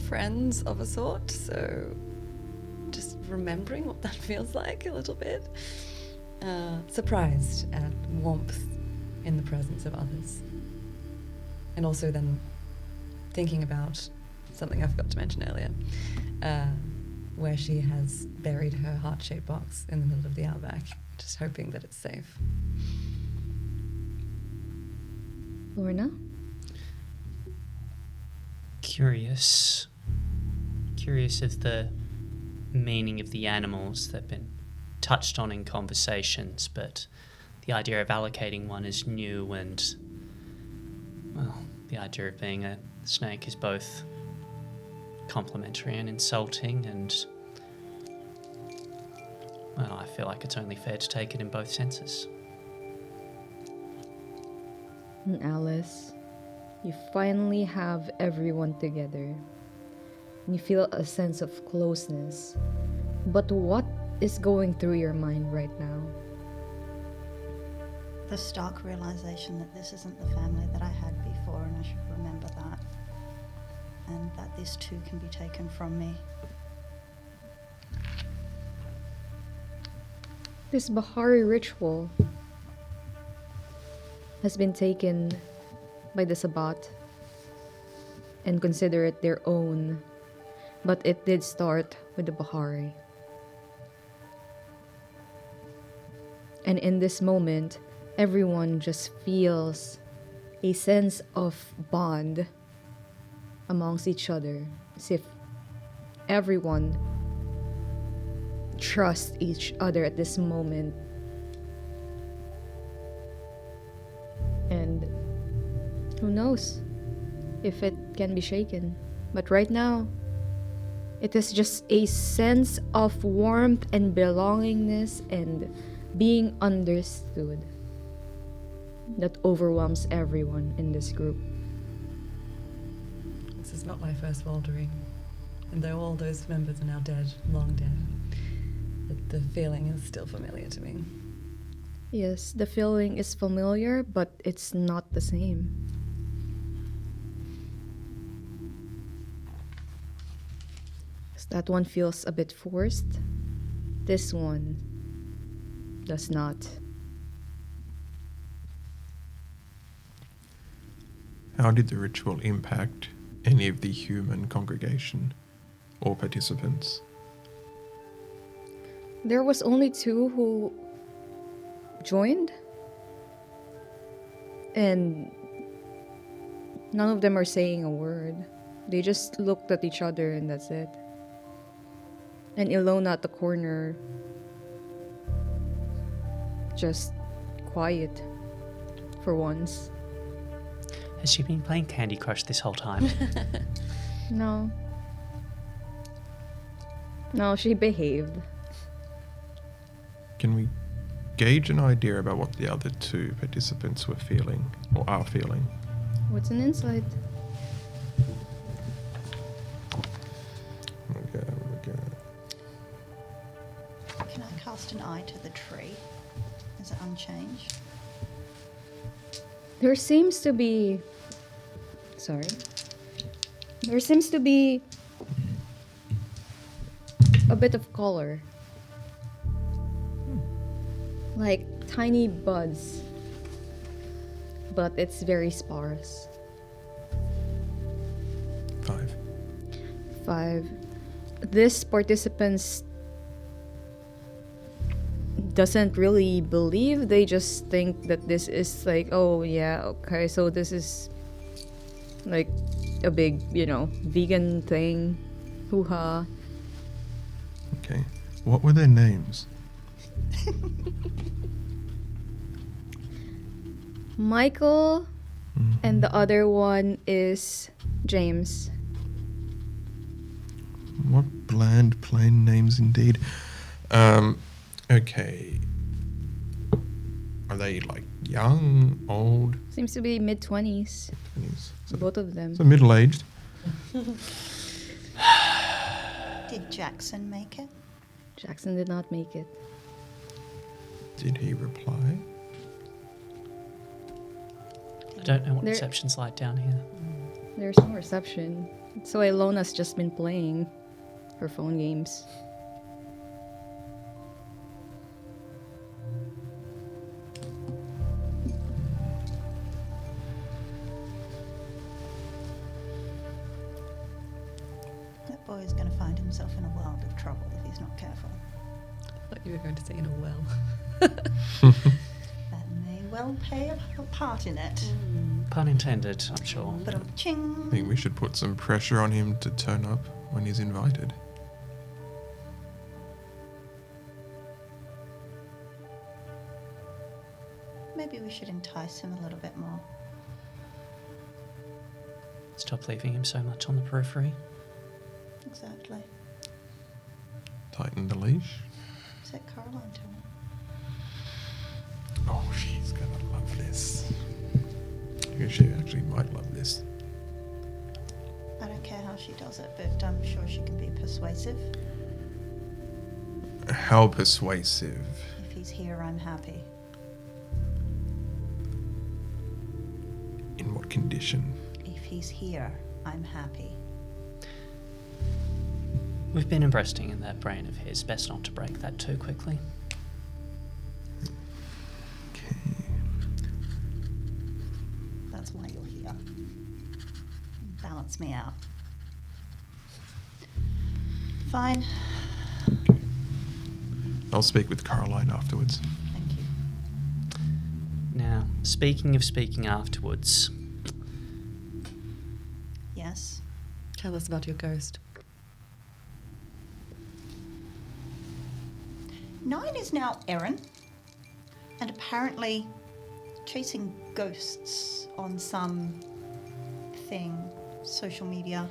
friends of a sort, so just remembering what that feels like a little bit. Surprised at warmth in the presence of others. And also then thinking about something I forgot to mention earlier, where she has buried her heart-shaped box in the middle of the outback, just hoping that it's safe. Lorna? Curious of the meaning of the animals that have been touched on in conversations, but the idea of allocating one is new, and, well, the idea of being a snake is both complimentary and insulting, and, well, I feel like it's only fair to take it in both senses. And Alice, you finally have everyone together. And you feel a sense of closeness. But what is going through your mind right now? The stark realization that this isn't the family that I had before, and I should remember that. And that this too can be taken from me. This Bahari ritual has been taken by the Sabbat and consider it their own, but it did start with the Bahari. And in this moment, everyone just feels a sense of bond amongst each other, as if everyone trusts each other at this moment. And who knows if it can be shaken. But right now, it is just a sense of warmth and belongingness and being understood that overwhelms everyone in this group. This is not my first Wurundjeri, and though all those members are now dead, long dead, the feeling is still familiar to me. Yes, the feeling is familiar, but it's not the same. That one feels a bit forced. This one does not. How did the ritual impact any of the human congregation or participants? There was only 2 who joined, and none of them are saying a word. They just looked at each other and that's it. And Ilona at the corner, just quiet for once. Has she been playing Candy Crush this whole time? No, she behaved. Can we gauge an idea about what the other 2 participants were feeling or are feeling? What's an insight? tie to the tree? Is it unchanged? There seems to be. Sorry. There seems to be a bit of color. Like tiny buds. But it's very sparse. 5. 5. This participants doesn't really believe. They just think that this is like, oh yeah, okay, so this is like a big, vegan thing. Hoo-ha. Okay. What were their names? Michael, and the other one is James. What bland, plain names indeed. Okay. Are they like young, old? Seems to be mid-20s, 20s? So, both of them. so middle-aged. Did Jackson make it? Jackson did not make it. Did he reply? I don't know what There- reception's like down here. There's no reception. So Ilona's just been playing her phone games. That boy is going to find himself in a world of trouble if he's not careful. I thought you were going to say in a well. That may well play a part in it. Pun intended, I'm sure. But I ching. think we should put some pressure on him to turn up when he's invited. Maybe we should entice him a little bit more. Stop leaving him so much on the periphery. Exactly. Tighten the leash. Set Caroline to him. Oh, she's gonna love this. She actually might love this. I don't care how she does it, but I'm sure she can be persuasive. How persuasive? If he's here, I'm happy. In what condition? If he's here, I'm happy. We've been investing in that brain of his. Best not to break that too quickly. Okay. That's why you're here. Balance me out. Fine. I'll speak with Caroline afterwards. Thank you. Now, speaking of speaking afterwards, Yes. Tell us about your ghost. 9 is now Erin, and apparently chasing ghosts on some thing, social media.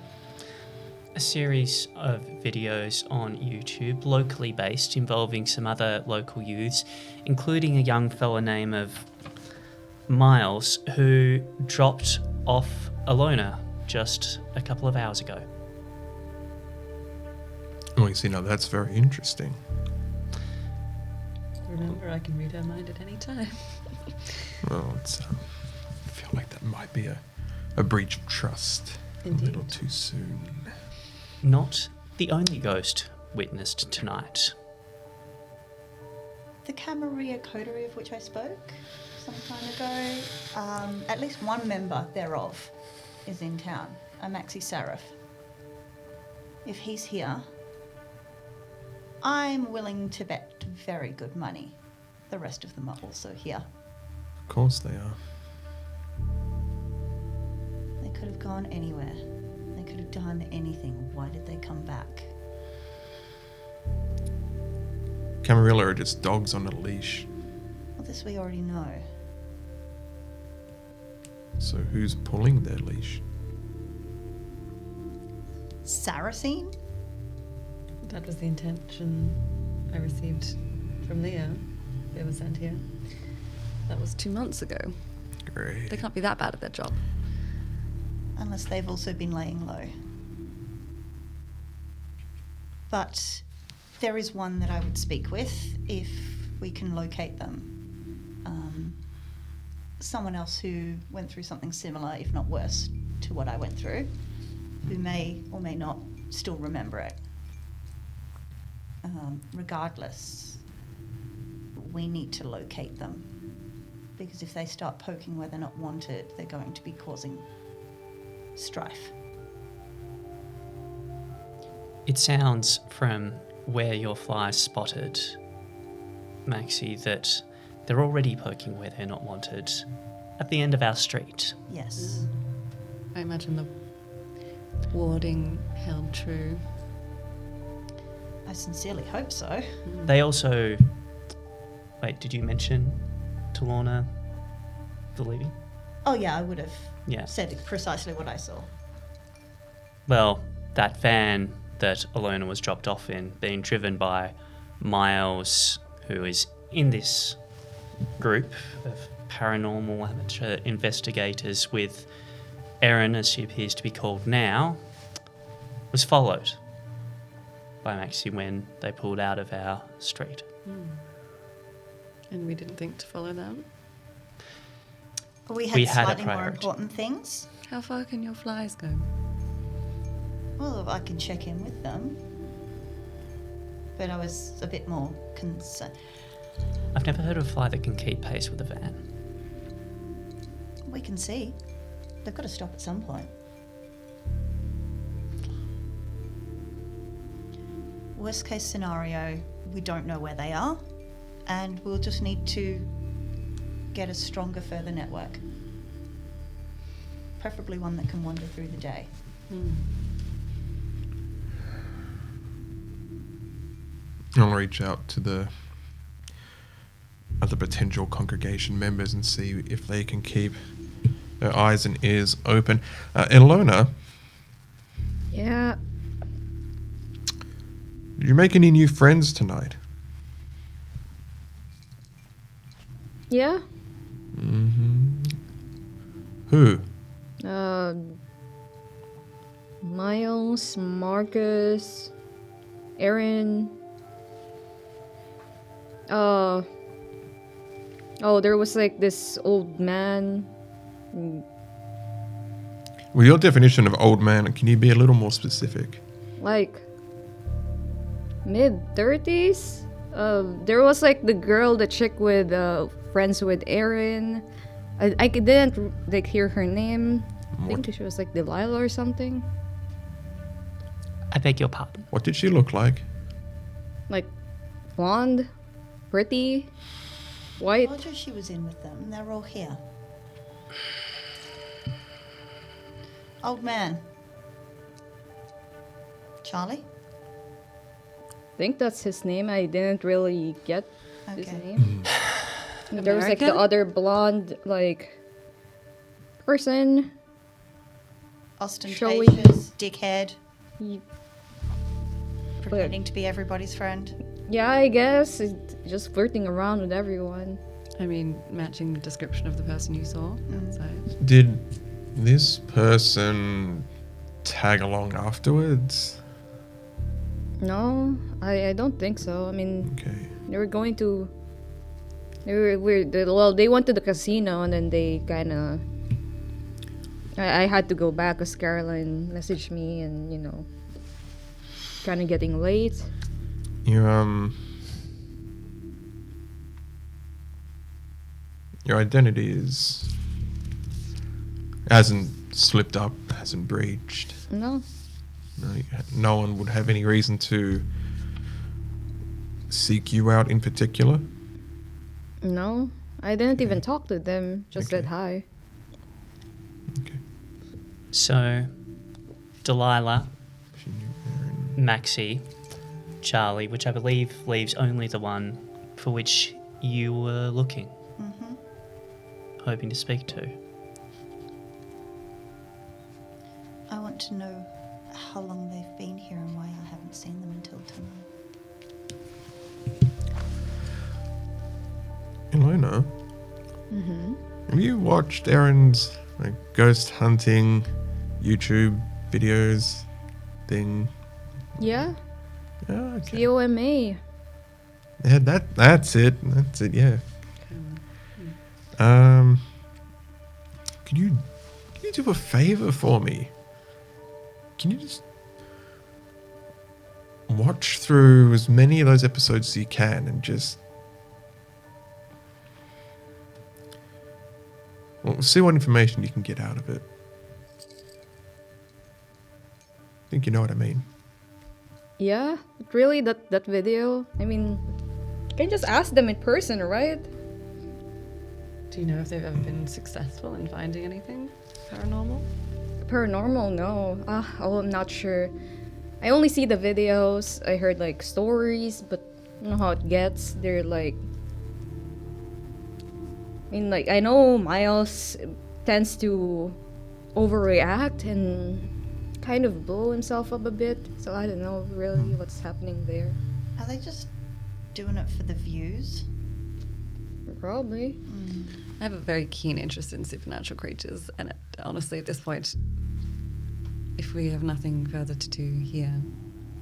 a series of videos on YouTube, locally based, involving some other local youths, including a young fella named of Miles, who dropped off a loner just a couple of hours ago. Oh, you see, now that's very interesting. Remember, I can read her mind at any time. Well, it's, I feel like that might be a breach of trust. Indeed. A little too soon. Not the only ghost witnessed tonight. The Camarilla Coterie of which I spoke some time ago, at least one member thereof is in town, a Maxi Sarif. If he's here, I'm willing to bet very good money. The rest of them are also here. Of course they are. They could have gone anywhere. They could have done anything. Why did they come back? Camarilla are just dogs on a leash. Well, this we already know. So who's pulling their leash? Saracen? That was the intention I received from Leo. They were sent here. That was 2 months ago. Great. They can't be that bad at their job. Unless they've also been laying low. But There is one that I would speak with if we can locate them. Someone else who went through something similar, if not worse, to what I went through, who may or may not still remember it. Regardless, we need to locate them, because if they start poking where they're not wanted, they're going to be causing strife. It sounds from where your fly spotted, Maxie, that they're already poking where they're not wanted at the end of our street. Yes. I imagine the warding held true. I sincerely hope so. They also... Wait, did you mention to Lorna the leaving? Oh yeah, I would have Yeah. said precisely what I saw. Well, that van that Alona was dropped off in, being driven by Miles, who is in this group of paranormal amateur investigators with Erin, as she appears to be called now, was followed by Maxie when they pulled out of our street. And we didn't think to follow them. We had We had a slightly more priority. important things. How far can your flies go? Well, I can check in with them. But I was a bit more concerned. I've never heard of a fly that can keep pace with a van. We can see. They've got to stop at some point. Worst case scenario, we don't know where they are, and we'll just need to get a stronger, further network. Preferably one that can wander through the day. I'll reach out to the other potential congregation members and see if they can keep their eyes and ears open. Ilona, Yeah. did you make any new friends tonight? Yeah. Who? Miles, Marcus, Aaron. There was like this old man. With your definition of old man, can you be a little more specific? Like mid-30s. There was like the girl, the chick with friends with Aaron. I didn't like hear her name. I think she was like Delilah or something. I beg your pardon. What did she look like? Like blonde, pretty, white. I told you she was in with them. They're all here. Old man. Charlie? I think that's his name. I didn't really get his Okay. name. There was like the American? other blonde like person. Ostentatious, dickhead, He- pretending to be everybody's friend. Yeah, I guess just flirting around with everyone. I mean, matching the description of the person you saw outside. Did this person tag along afterwards? No, I don't think so. I mean, Okay. they were going to. They went to the casino and then they kind of. I had to go back because Caroline messaged me and kind of getting late. Your identity hasn't slipped up, hasn't breached. No, No one would have any reason to seek you out in particular. no, I didn't even talk to them. Just said Okay. hi. Okay. So, Delilah, She knew Aaron. Maxie, Charlie, which I believe leaves only the one for which you were looking, hoping to speak to. I want to know how long they've been here and why I haven't seen them until tonight. Ilona, have you watched Aaron's ghost hunting YouTube videos thing? Yeah, Oh, okay. COMA. Yeah, that's it. That's it. Yeah. Can you do a favor for me? Can you just watch through as many of those episodes as you can and just see what information you can get out of it? I think you know what I mean. Yeah, really, that video? I mean, you can just ask them in person, right? Do you know if they've ever been successful in finding anything paranormal? Paranormal, no. I'm not sure. I only see the videos. I heard like stories, but you know how it gets. They're like, I mean, like I know Miles tends to overreact and kind of blow himself up a bit. So I don't know really what's happening there. Are they just doing it for the views? Probably. I have a very keen interest in supernatural creatures, and honestly, at this point, if we have nothing further to do here,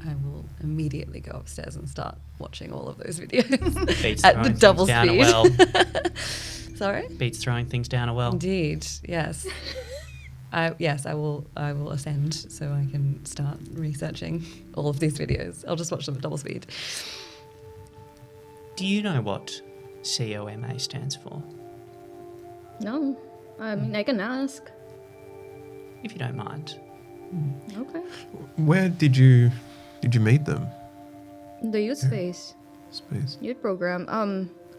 I will immediately go upstairs and start watching all of those videos Beats at throwing the things double down a speed. well. Sorry? Beats throwing things down a well. Indeed, yes. I will ascend so I can start researching all of these videos. I'll just watch them at double speed. Do you know what COMA stands for? No, I mean I can ask. If you don't mind. Okay. Where did you meet them? The youth space, Space. youth program.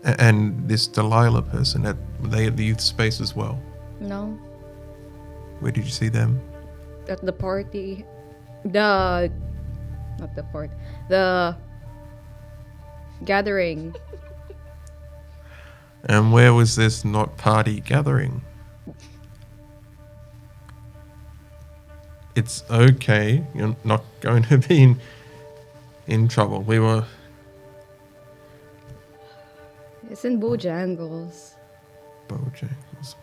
And this Delilah person, were they at the youth space as well? No, Where did you see them? at the party, not the part, the gathering. And where was this not party gathering? It's okay. You're not going to be in trouble. We were... It's in Bojangles. Bojangles.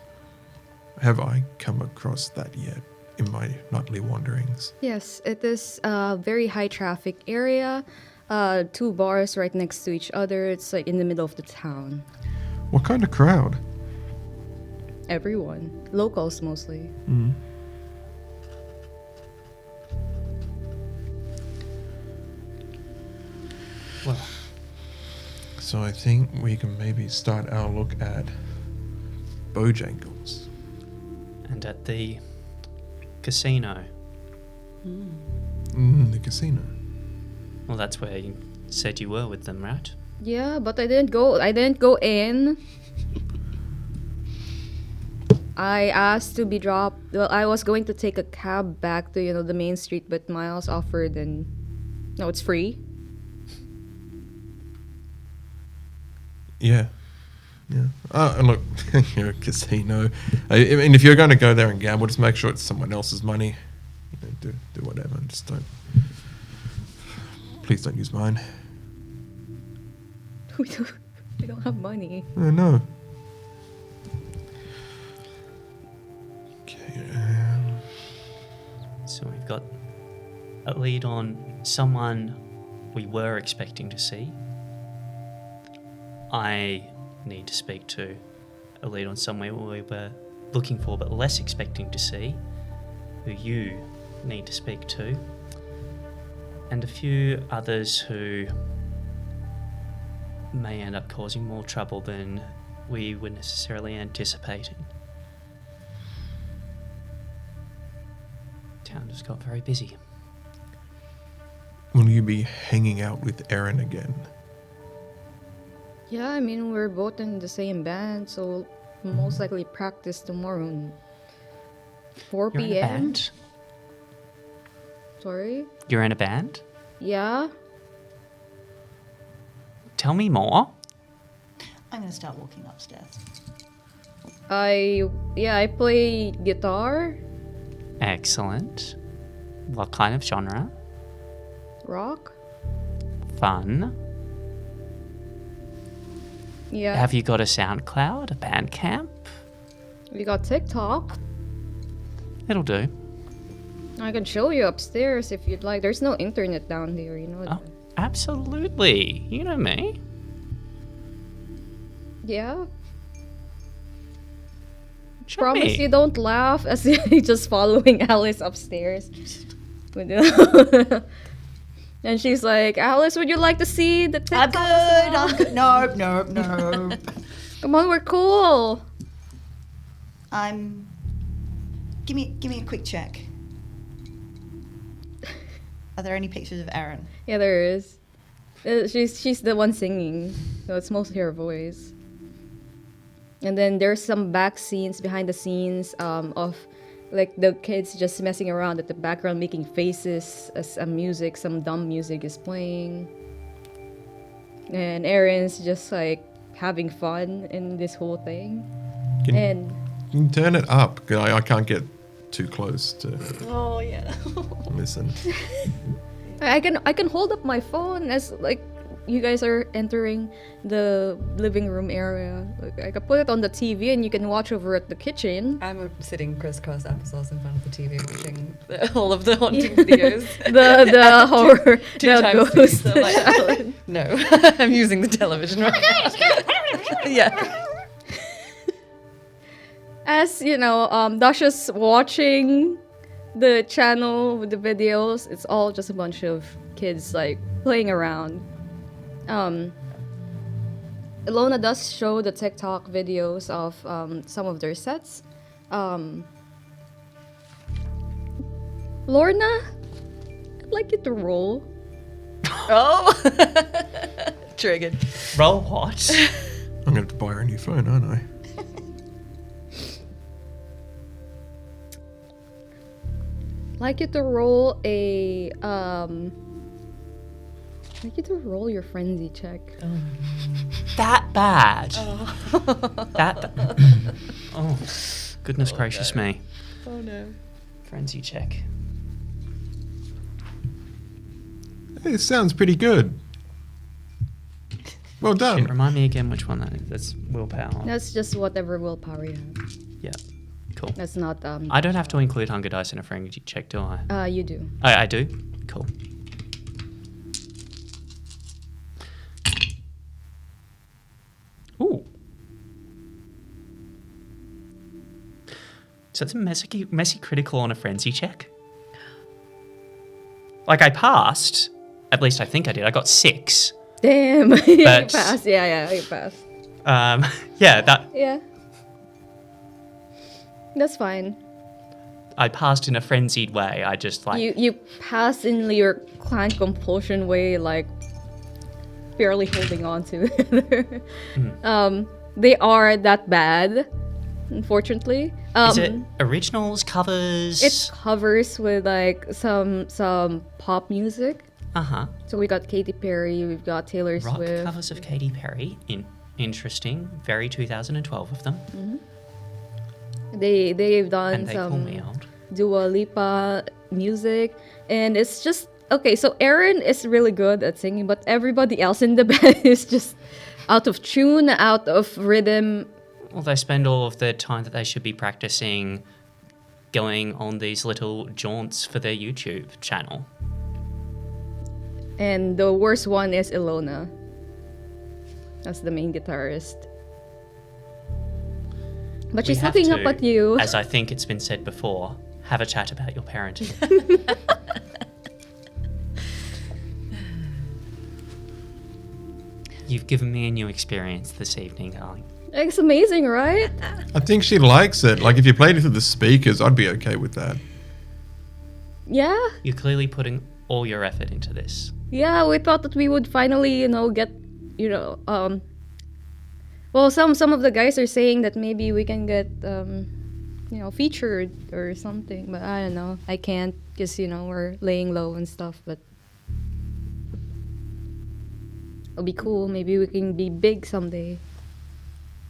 Have I come across that yet in my nightly wanderings? Yes, it is a very high traffic area. 2 bars right next to each other. It's like in the middle of the town. What kind of crowd? Everyone, locals mostly. Well, So I think we can maybe start our look at Bojangles. and at the casino. The casino. Well, that's where you said you were with them, right? Yeah, but I didn't go in. I asked to be dropped. Well, I was going to take a cab back to, the main street, but Miles offered and no, it's free. Yeah. And look, you're a casino. I mean, if you're going to go there and gamble, just make sure it's someone else's money. Do whatever. Just don't. Please don't use mine. We don't have money. Oh, no. Okay. So we've got a lead on someone we were expecting to see. I need to speak to a lead on somewhere we were looking for but less expecting to see, who you need to speak to, and a few others who may end up causing more trouble than we were necessarily anticipating. Town just got very busy. Will you be hanging out with Erin again? Yeah, I mean, we're both in the same band, so we'll most likely practice tomorrow. 4 You're in a p.m. band? Sorry? You're in a band? Yeah? Tell me more. I'm going to start walking upstairs. I play guitar, Excellent. What kind of genre? rock. Fun. Yeah. Have you got a SoundCloud, a Bandcamp? We got TikTok. It'll do. I can show you upstairs if you'd like. There's no internet down there, Oh, Absolutely. You know me. Yeah. Show Promise me. you don't laugh as you're just following Alice upstairs. And she's like, Alice, would you like to see the TikTok? I'm good. No. Come on, we're cool. Give me a quick check. Are there any pictures of Erin? Yeah, there is. She's the one singing, so it's mostly her voice. And then there's some back scenes, behind the scenes, of like the kids just messing around at the background, making faces as some dumb music is playing. And Erin's just like having fun in this whole thing. And You can turn it up. 'Cause I can't get too close to Oh, yeah. listen. I can hold up my phone as like you guys are entering the living room area. Like, I can put it on the TV and you can watch over at the kitchen. I'm sitting crisscross applesauce in front of the TV watching all of the haunting videos. The horror, Two the times ghost. speed, so like, no, I'm using the television right now. Yeah. As you know, Dasha's watching the channel with the videos. It's all just a bunch of kids like playing around. Ilona does show the TikTok videos of some of their sets. Lorna, I'd like you to roll. Oh, triggered. Roll what? I'm going to have to buy her a new phone, aren't I? Like you to roll a like you to roll your frenzy check. That bad. Oh, goodness gracious me. Oh no. Frenzy check. Hey, it sounds pretty good. Well Shit, done. remind me again which one that is. That's willpower. That's just whatever willpower you have. Yeah. Cool. That's not I don't have to include hunger dice in a frenzy check, do I? you do. I do? Cool. Ooh. So it's a messy critical on a frenzy check? Like I passed. At least I think I did. I got 6. Damn. Yeah, you But- passed. Yeah, you passed. Yeah, that Yeah. That's fine. I passed in a frenzied way. I just like You pass in your clan compulsion way, like barely holding on to it. They are that bad, unfortunately. Is it originals, covers? It's covers with like some pop music. Uh-huh. So we got Katy Perry, we've got Taylor Rock Swift. covers of Katy Perry. Interesting. Very 2012 of them. They've done And they call me some old. Dua Lipa music, and it's just okay. So Erin is really good at singing, but everybody else in the band is just out of tune, out of rhythm. Well, they spend all of their time that they should be practicing going on these little jaunts for their YouTube channel. And the worst one is Ilona. That's the main guitarist. But We she's have looking up to, at you. As I think it's been said before, have a chat about your parenting. You've given me a new experience this evening, darling. It's amazing, right? I think she likes it. Like, if you played it through the speakers, I'd be okay with that. Yeah. You're clearly putting all your effort into this. Yeah, we thought that we would finally, get, well, some of the guys are saying that maybe we can get, featured or something, but I don't know. I can't because, we're laying low and stuff, but it'll be cool. Maybe we can be big someday.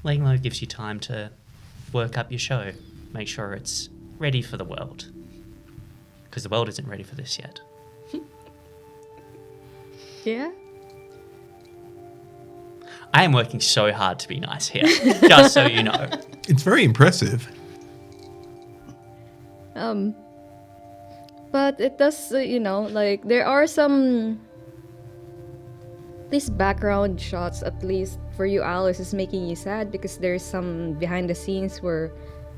Laying low gives you time to work up your show, make sure it's ready for the world. Because the world isn't ready for this yet. Yeah? I am working so hard to be nice here, just so you know. It's very impressive. But it does, there are some these background shots, at least for you, Alice, is making you sad because there's some behind the scenes where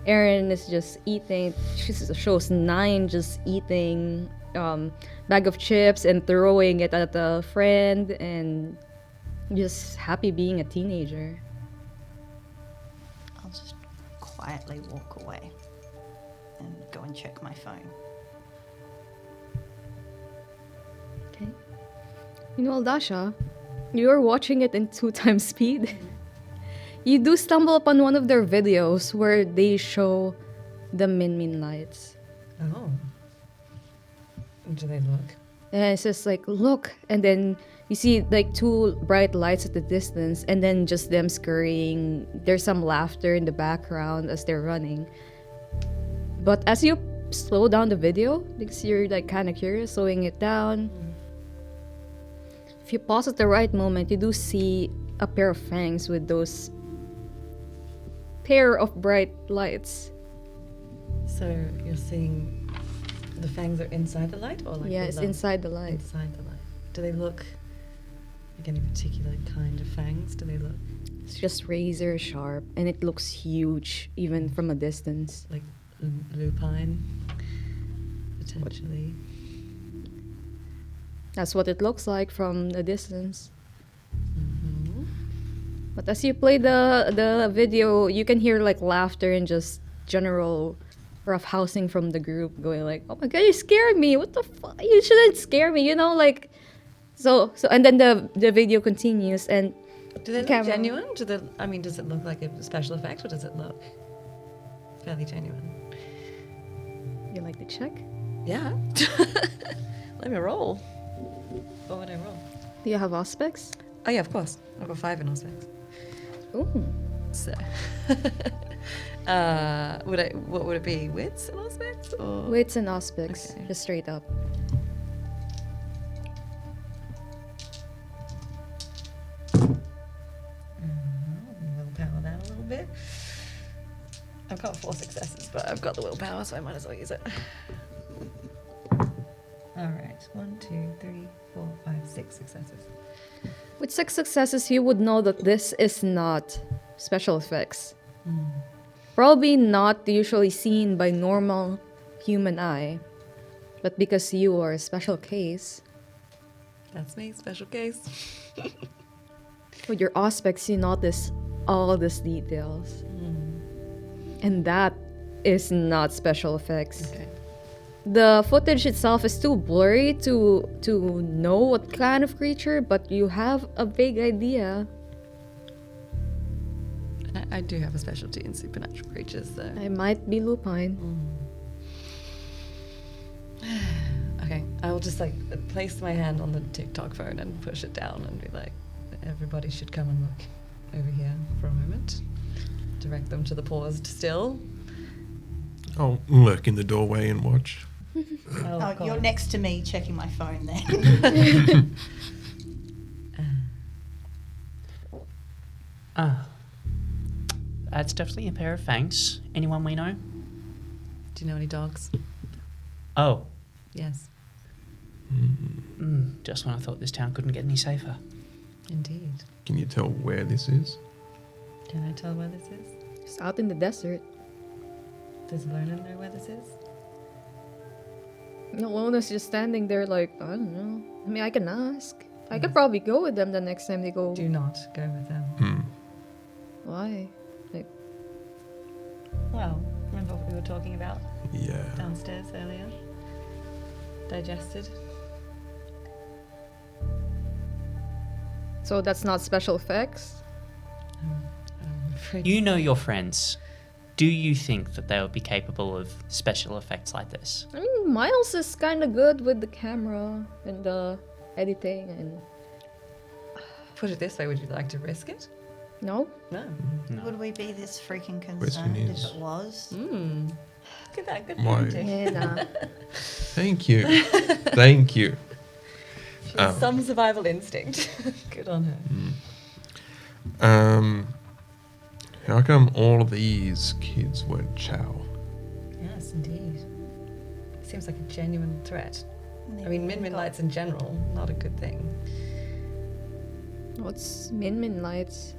Erin is just eating. She shows Nine just eating bag of chips and throwing it at a friend and just happy being a teenager. I'll just quietly walk away and go and check my phone. Okay. Meanwhile, Dasha, you're watching it in 2x speed. You do stumble upon one of their videos where they show the Min Min lights. Oh. Do they look? And it's just like, look, and then you see like two bright lights at the distance, and then just them scurrying. There's some laughter in the background as they're running. But as you slow down the video, because you're like kind of curious, slowing it down, if you pause at the right moment, you do see a pair of fangs with those pair of bright lights. So you're seeing the fangs are inside the light, or like Yeah, it's below? inside the light. Inside the light. Do they look like any particular kind of fangs? Do they look It's just razor sharp, and it looks huge even from a distance. like lupine, potentially? That's what it looks like from a distance. Mm-hmm. But as you play the video, you can hear like laughter and just general roughhousing from the group, going like, "Oh my god, you scared me! What the fuck? You shouldn't scare me!" You know, like so. And then the video continues, and Do they look camera. genuine? I mean, does it look like a special effect, or does it look fairly genuine? you like to check. Yeah. Let me roll. What would I roll? Do you have aspects? Oh yeah, of course. I've got 5 in aspects. Ooh. So, what would it be? Wits and aspects, or Weights and aspects, Okay. just straight up. willpower that a little bit? I've got 4 successes, but I've got the willpower, so I might as well use it. All right, 1, 2, 3, 4, 5, 6 successes. With 6 successes, you would know that this is not special effects. Probably not usually seen by normal human eye, but because you are a special case, That's me, special case. with your aspects, you notice all these details. And that is not special effects. Okay. The footage itself is too blurry to know what kind of creature, but you have a vague idea. I do have a specialty in supernatural creatures, though. It might be lupine. Okay, I will just like place my hand on the TikTok phone and push it down and be like, everybody should come and look over here for a moment. Direct them to the paused still. I'll lurk in the doorway and watch. Oh, you're next to me checking my phone then. That's definitely a pair of fangs. Anyone we know? Do you know any dogs? Oh, Yes, just when I thought this town couldn't get any safer. indeed. Can you tell where this is? Can I tell where this is? It's out in the desert. Does Lona know where this is? No, Lona's just standing there like, I don't know. I mean, I can ask. I could probably go with them the next time they go. Do not go with them. Why? Like, Well, remember what we were talking about Yeah. downstairs earlier? Digested. so that's not special effects? I'm afraid You know your friends. Do you think that they would be capable of special effects like this? I mean, Miles is kind of good with the camera and the editing and... Put it this way, would you like to risk it? No? No. No. Would we be this freaking Question concerned if is- it was? Look at that, good Why? parenting. Yeah, nah. Thank you. Thank you. She has some survival instinct. Good on her. How come all of these kids weren't Chow? Yes, indeed. Seems like a genuine threat. And I mean, they've Min got- lights in general, not a good thing. What's Min lights?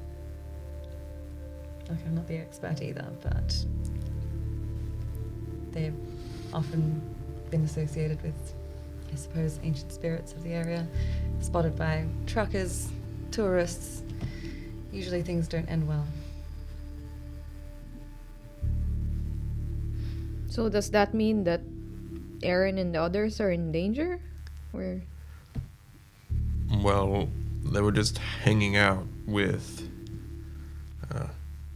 Okay, I'm not the expert either, but they've often been associated with, I suppose, ancient spirits of the area, spotted by truckers, tourists. Usually things don't end well. So does that mean that Aaron and the others are in danger? Or Well, they were just hanging out with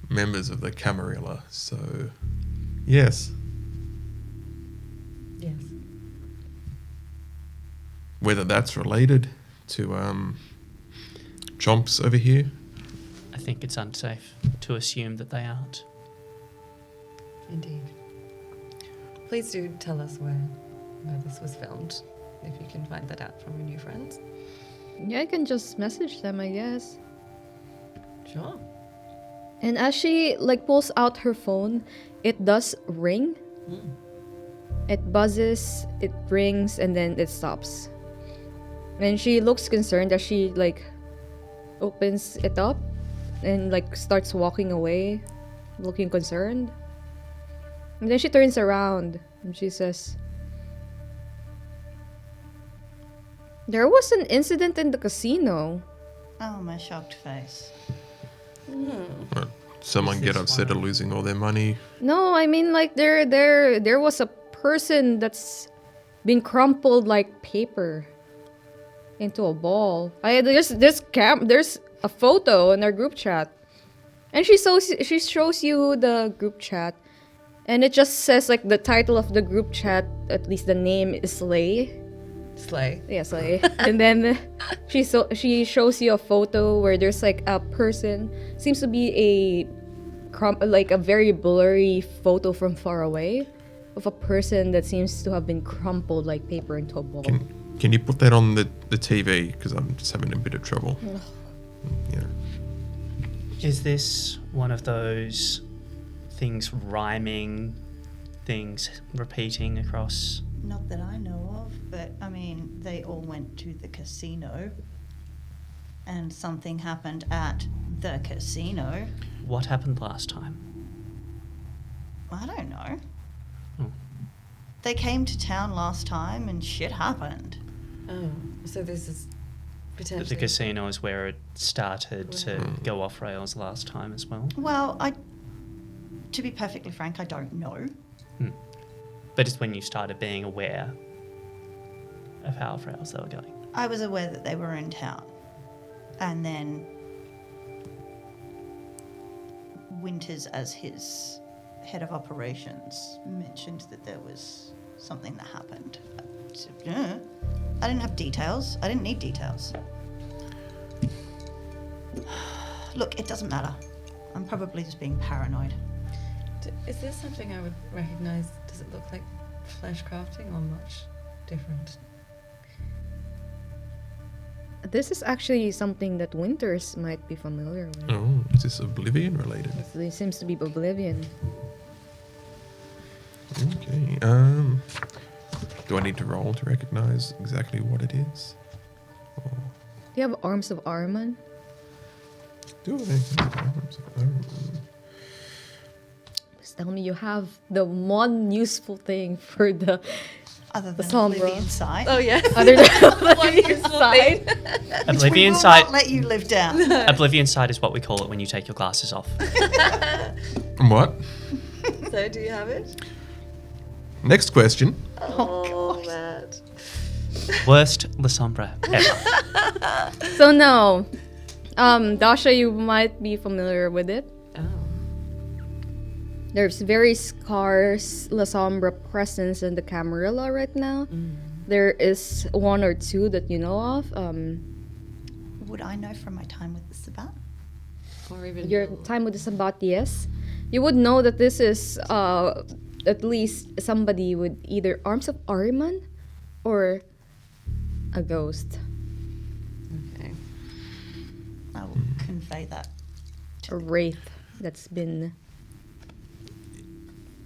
members of the Camarilla, so yes. Yes. Whether that's related to chomps over here. I think it's unsafe to assume that they aren't. Indeed. Please do tell us where this was filmed, if you can find that out from your new friends. yeah, I can just message them, I guess. Sure. And as she like pulls out her phone, it does ring. It buzzes, it rings, and then it stops. And she looks concerned as she like opens it up and like starts walking away, looking concerned. And then she turns around and she says, "There was an incident in the casino." Oh, my shocked face. Or someone get upset at losing all their money. No, I mean like there was a person that's been crumpled like paper into a ball. There's a photo in our group chat, and she shows you the group chat, and it just says like the title of the group chat, at least the name is Slay. Slay. Yeah, Slay. And then she shows you a photo where there's like a person, seems to be a very blurry photo from far away of a person that seems to have been crumpled like paper into a ball. Can you put that on the TV? Because I'm just having a bit of trouble. Yeah. Is this one of those things rhyming, things repeating across? Not that I know of, but I mean, they all went to the casino and something happened at the casino. What happened last time? I don't know. Oh. They came to town last time and shit happened. Oh, so this is potentially... The casino is where it started to go off rails last time as well. Well, to be perfectly frank, I don't know. But it's when you started being aware of how off rails they were going. I was aware that they were in town. And then Winters, as his head of operations, mentioned that there was something that happened. I didn't have details. I didn't need details. Look, it doesn't matter. I'm probably just being paranoid. Is this something I would recognize? Does it look like flesh crafting or much different? This is actually something that Winters might be familiar with. Oh, is this Oblivion related? It seems to be Oblivion. Okay. Do I need to roll to recognize exactly what it is? Or Do you have Arms of Ahriman? do I? Just tell me you have the one useful thing for the Other than Sombra. Oblivion Sight. Oh, yeah. other than Oblivion Sight. Oblivion will sight. not let you live down. Oblivion sight is what we call it when you take your glasses off. What? So, do you have it? Next question. Oh, man. Worst La Sombra ever. So no, Dasha, you might be familiar with it. Oh. There's very scarce La Sombra presence in the Camarilla right now. There is one or two that you know of. Would I know from my time with the Sabat? Or even... Your time with the Sabat, yes. You would know that this is at least somebody with either Arms of Ahriman or a ghost. Okay. I will convey that. A wraith that's been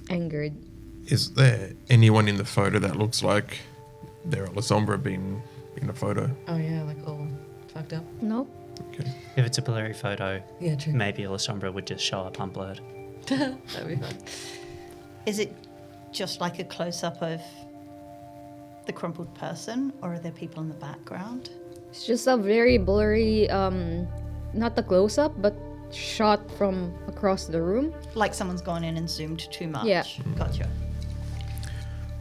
angered. Is there anyone in the photo that looks like they're a La Sombra being in the photo? Oh, yeah, like all fucked up. No? Okay. If it's a blurry photo, Yeah, true. maybe La Sombra would just show up unblurred. That'd be fun. Is it just like a close-up of the crumpled person, or are there people in the background? It's just a very blurry, not the close-up, but shot from across the room. Like someone's gone in and zoomed too much? Yeah. Gotcha.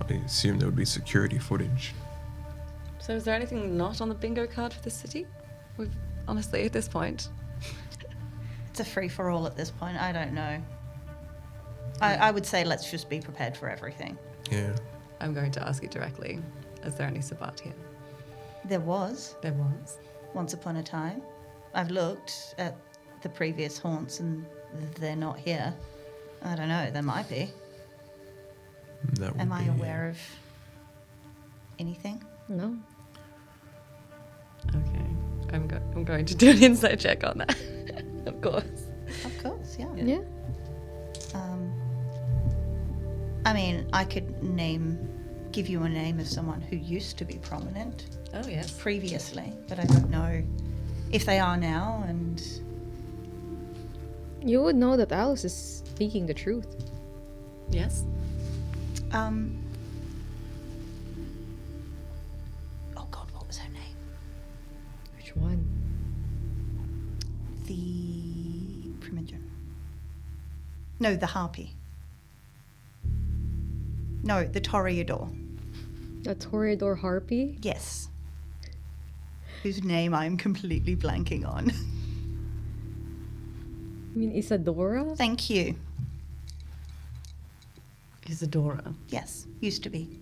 I assume there would be security footage. So is there anything not on the bingo card for this city? We've honestly, at this point, It's a free-for-all at this point. I don't know. I would say let's just be prepared for everything. Yeah. I'm going to ask you directly. Is there any Sabat here? There was, There was. once upon a time. I've looked at the previous haunts and they're not here. I don't know, there might be. That would Am I be- aware of anything? No. Okay. I'm going to do an insight check on that. Of course. Of course, yeah. Yeah. I mean, I could give you a name of someone who used to be prominent Oh yes. previously, but I don't know if they are now, and You would know that Alice is speaking the truth. Yes. oh god, what was her name? Which one? The Primogen. No, the Harpy. No, the Toreador. The Toreador Harpy? Yes. Whose name I'm completely blanking on. I mean, Isadora? Thank you. Isadora. Yes, used to be.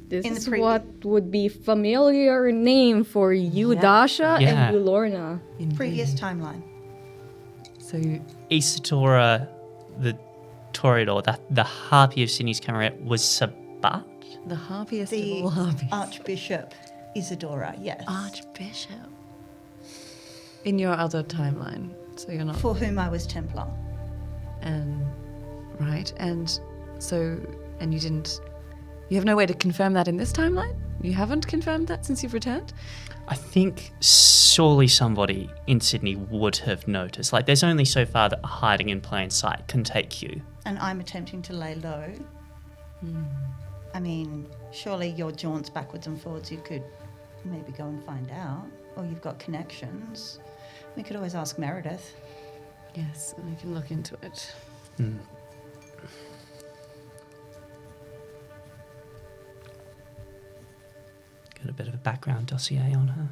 This in the is previ- what would be familiar name for you, Yeah. Dasha, Yeah. and you, Lorna. Previous timeline. So you, Isadora, the Toreador, the Harpy of Sydney's Cabaret, was Sabat? the harpiest of The all harpies. Archbishop Isadora, yes. Archbishop. In your other timeline. So you're not. For whom I was Templar. And right, and so you didn't. You have no way to confirm that in this timeline. You haven't confirmed that since you've returned. I think surely somebody in Sydney would have noticed. Like, there's only so far that hiding in plain sight can take you. And I'm attempting to lay low. I mean, surely your jaunts backwards and forwards, you could maybe go and find out. Or you've got connections. We could always ask Meredith. Yes, and I can look into it. Mm. Got a bit of a background dossier on her.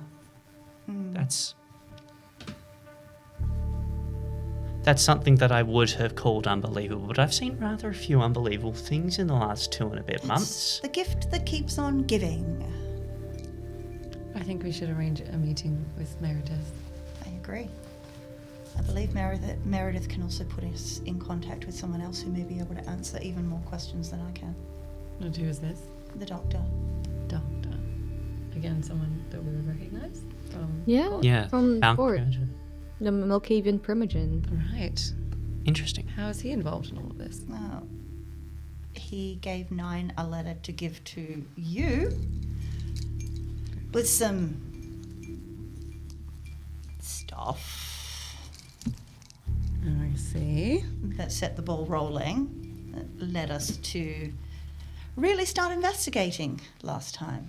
That's something that I would have called unbelievable, but I've seen rather a few unbelievable things in the last 2 and a bit months. It's the gift that keeps on giving. I think we should arrange a meeting with Meredith. I agree. I believe Meredith can also put us in contact with someone else who may be able to answer even more questions than I can. And who is this? The doctor. Doctor. Again, someone that we would recognize from. Yeah. Yeah, From found Fort. creature. The Malkavian Primogen. Right. Interesting. How is he involved in all of this? Well, he gave 9 a letter to give to you with some stuff I see. that set the ball rolling, that led us to really start investigating last time.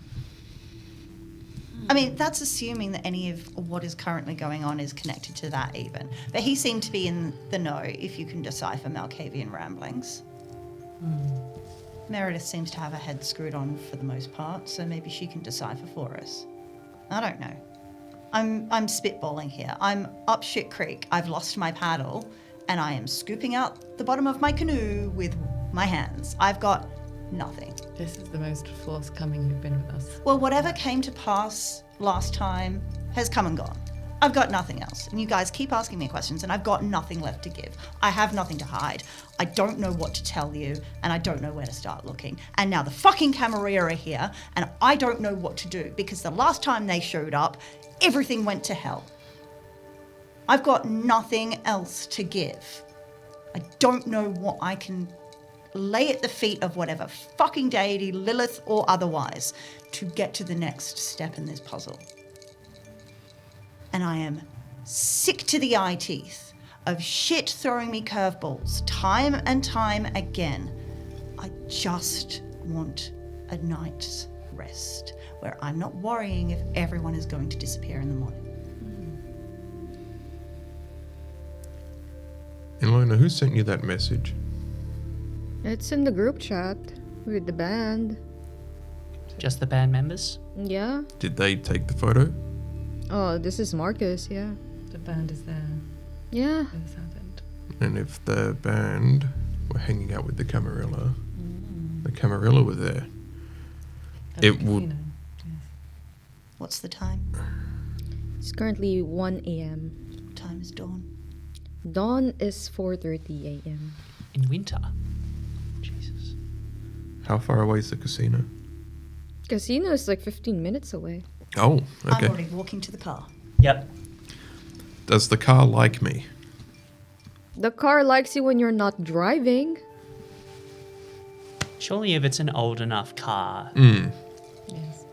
I mean, that's assuming that any of what is currently going on is connected to that even. But he seemed to be in the know, if you can decipher Malkavian ramblings. Meredith seems to have her head screwed on for the most part, so maybe she can decipher for us. I don't know. I'm spitballing here. I'm up shit creek. I've lost my paddle, and I am scooping out the bottom of my canoe with my hands. I've got nothing. This is the most forthcoming you've been with us. Well, whatever came to pass last time has come and gone. I've got nothing else. And you guys keep asking me questions, and I've got nothing left to give. I have nothing to hide. I don't know what to tell you, and I don't know where to start looking. And now the fucking Camarilla are here, and I don't know what to do, because the last time they showed up, everything went to hell. I've got nothing else to give. I don't know what I can lay at the feet of whatever fucking deity, Lilith or otherwise, to get to the next step in this puzzle. And I am sick to the eye teeth of shit throwing me curveballs time and time again. I just want a night's rest where I'm not worrying if everyone is going to disappear in the morning. Ilona, who sent you that message? It's in the group chat with the band. Just the band members? Yeah. Did they take the photo? Oh, this is Marcus, yeah. The band is there. Yeah. Where this happened. And if the band were hanging out with the Camarilla, the Camarilla were there. It would- You know, yes. What's the time? It's currently 1 a.m. What time is dawn? Dawn is 4:30 a.m. In winter? Jesus. How far away is the casino? Casino is like 15 minutes away. Oh, I'm okay. already walking to the car. Yep. Does the car like me? The car likes you when you're not driving. Surely if it's an old enough car. Yes.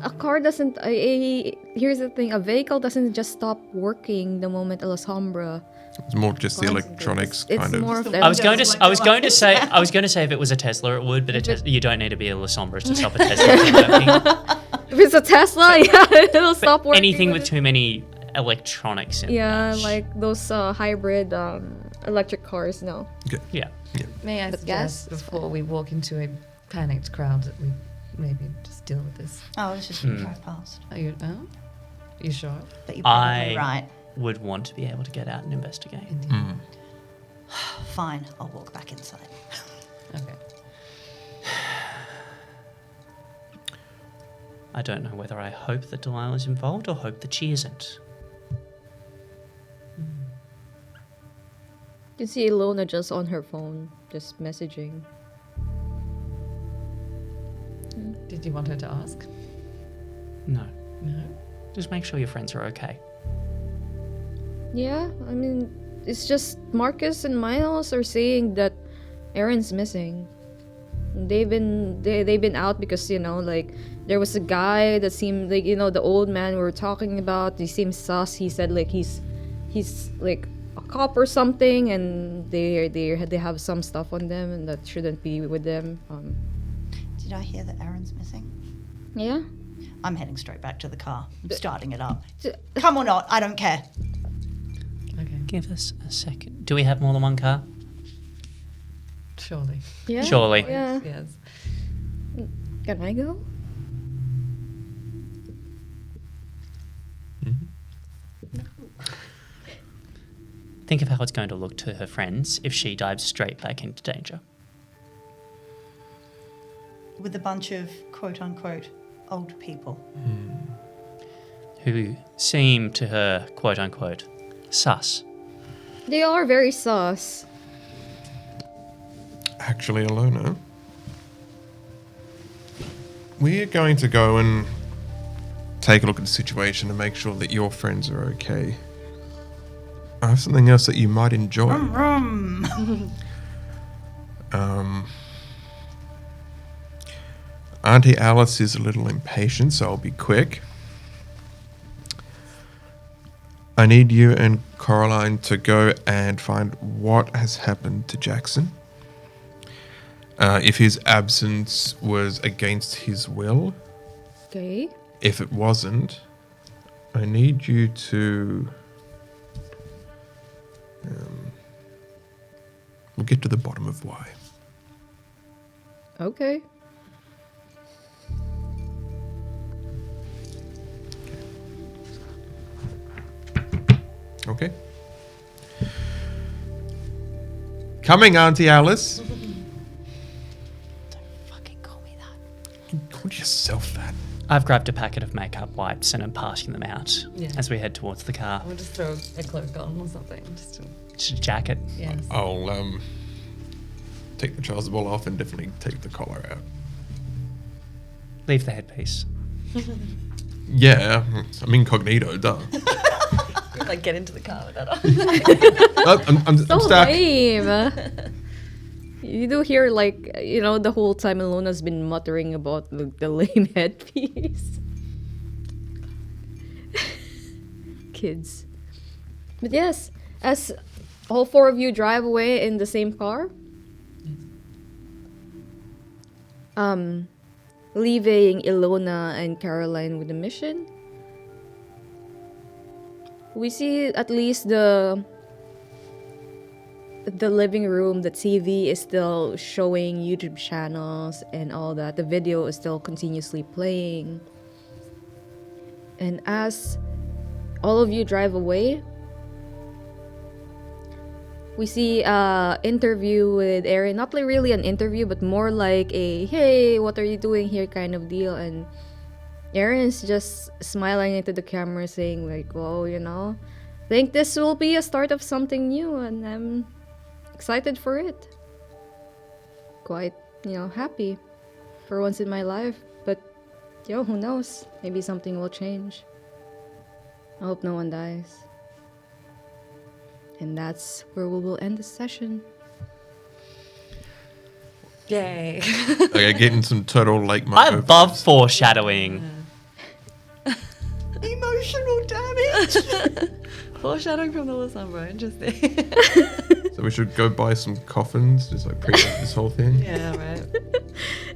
A car doesn't. Here's the thing: a vehicle doesn't just stop working the moment a La Sombra. It's more just the electronics It's kind of. more of the. I was going to say if it was a Tesla, it would, but you don't need to be a La Sombra to stop a Tesla from working. If it's a Tesla, yeah, it'll stop working. Anything with too many electronics in Yeah, it. like those hybrid electric cars. No. Okay. Yeah. May I But suggest gas? before we walk into a panicked crowd that we maybe just deal with this? Oh, I was just going to drive past. Are you? Oh, you sure? But you're probably I right. would want to be able to get out and investigate. Indeed. Fine, I'll walk back inside. Okay. I don't know whether I hope that Delilah's involved or hope that she isn't. You see Ilona just on her phone, just messaging. Did you want her to ask? No. No. Just make sure your friends are okay. Yeah, I mean, it's just Marcus and Miles are saying that Aaron's missing. They've been out because, you know, like, there was a guy that seemed like, you know, the old man we were talking about, he seemed sus. He said like he's like a cop or something, and they have some stuff on them and that shouldn't be with them. Did I hear that Aaron's missing? Yeah. I'm heading straight back to the car. I'm starting it up. D- Come or not, I don't care. Okay. Give us a second. Do we have more than one car? Surely. Yeah. Surely. Yeah. Yes. Can I go? Think of how it's going to look to her friends if she dives straight back into danger. With a bunch of quote unquote old people. Who seem to her, quote unquote, sus. They are very sus. Actually, Ilona, we're going to go and take a look at the situation and make sure that your friends are okay. I have something else that you might enjoy. Auntie Alice is a little impatient, so I'll be quick. I need you and Coraline to go and find what has happened to Jackson. If his absence was against his will. Okay. If it wasn't, I need you to... we'll get to the bottom of why. Okay. Okay. Coming, Auntie Alice. Fucking call me that. Call yourself that. I've grabbed a packet of makeup wipes and I'm passing them out Yeah. as we head towards the car. I'll just throw a cloak on or something. Just to, Just a jacket. yes. I'll take the Charles ball off and definitely take the collar out. Leave the headpiece. Yeah, I'm incognito, duh. Like get into the car with that on. I'm So stuck. lame. You do hear, like, you know, the whole time Ilona's been muttering about the lame headpiece. Kids. But yes, as all four of you drive away in the same car, leaving Ilona and Caroline with the mission, we see at least the living room, the TV is still showing YouTube channels and all that. The video is still continuously playing. And as all of you drive away, we see an interview with Erin. Not like really an interview, but more like a, hey, what are you doing here kind of deal. And Erin's just smiling into the camera saying like, well, you know, I think this will be a start of something new and I'm excited for it. Quite, you know, happy for once in my life. But, yo, who knows? Maybe something will change. I hope no one dies. And that's where we will end the session. Yay. Okay, getting some Turtle Lake I Moko. love foreshadowing. Emotional damage. Foreshadowing from the Lasombra, interesting. So we should go buy some coffins, just like pre this whole thing. Yeah, right.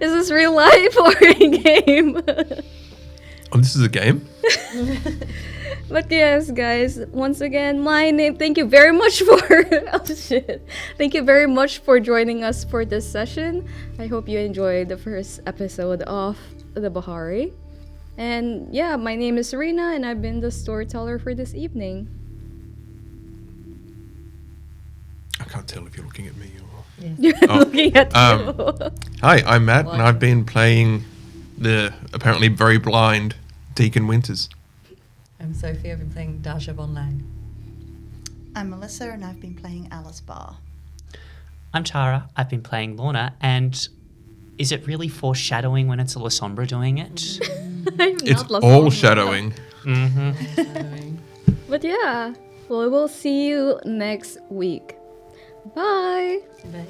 Is this real life or a game? Oh, this is a game? But yes, guys, once again, my name, thank you very much for, oh shit. Thank you very much for joining us for this session. I hope you enjoyed the first episode of the Bahari. And yeah, my name is Serena and I've been the storyteller for this evening. I can't tell if you're looking at me or... You're looking at you. Hi, I'm Matt, and I've been playing the apparently very blind Deacon Winters. I'm Sophie, I've been playing Dasha Von Lang. I'm Melissa and I've been playing Alice Barr. I'm Tara. I've been playing Lorna. And is it really foreshadowing when it's a Lasombra doing it? It's all shadowing. Mm-hmm. But yeah, well, we'll see you next week. Bye. Bye.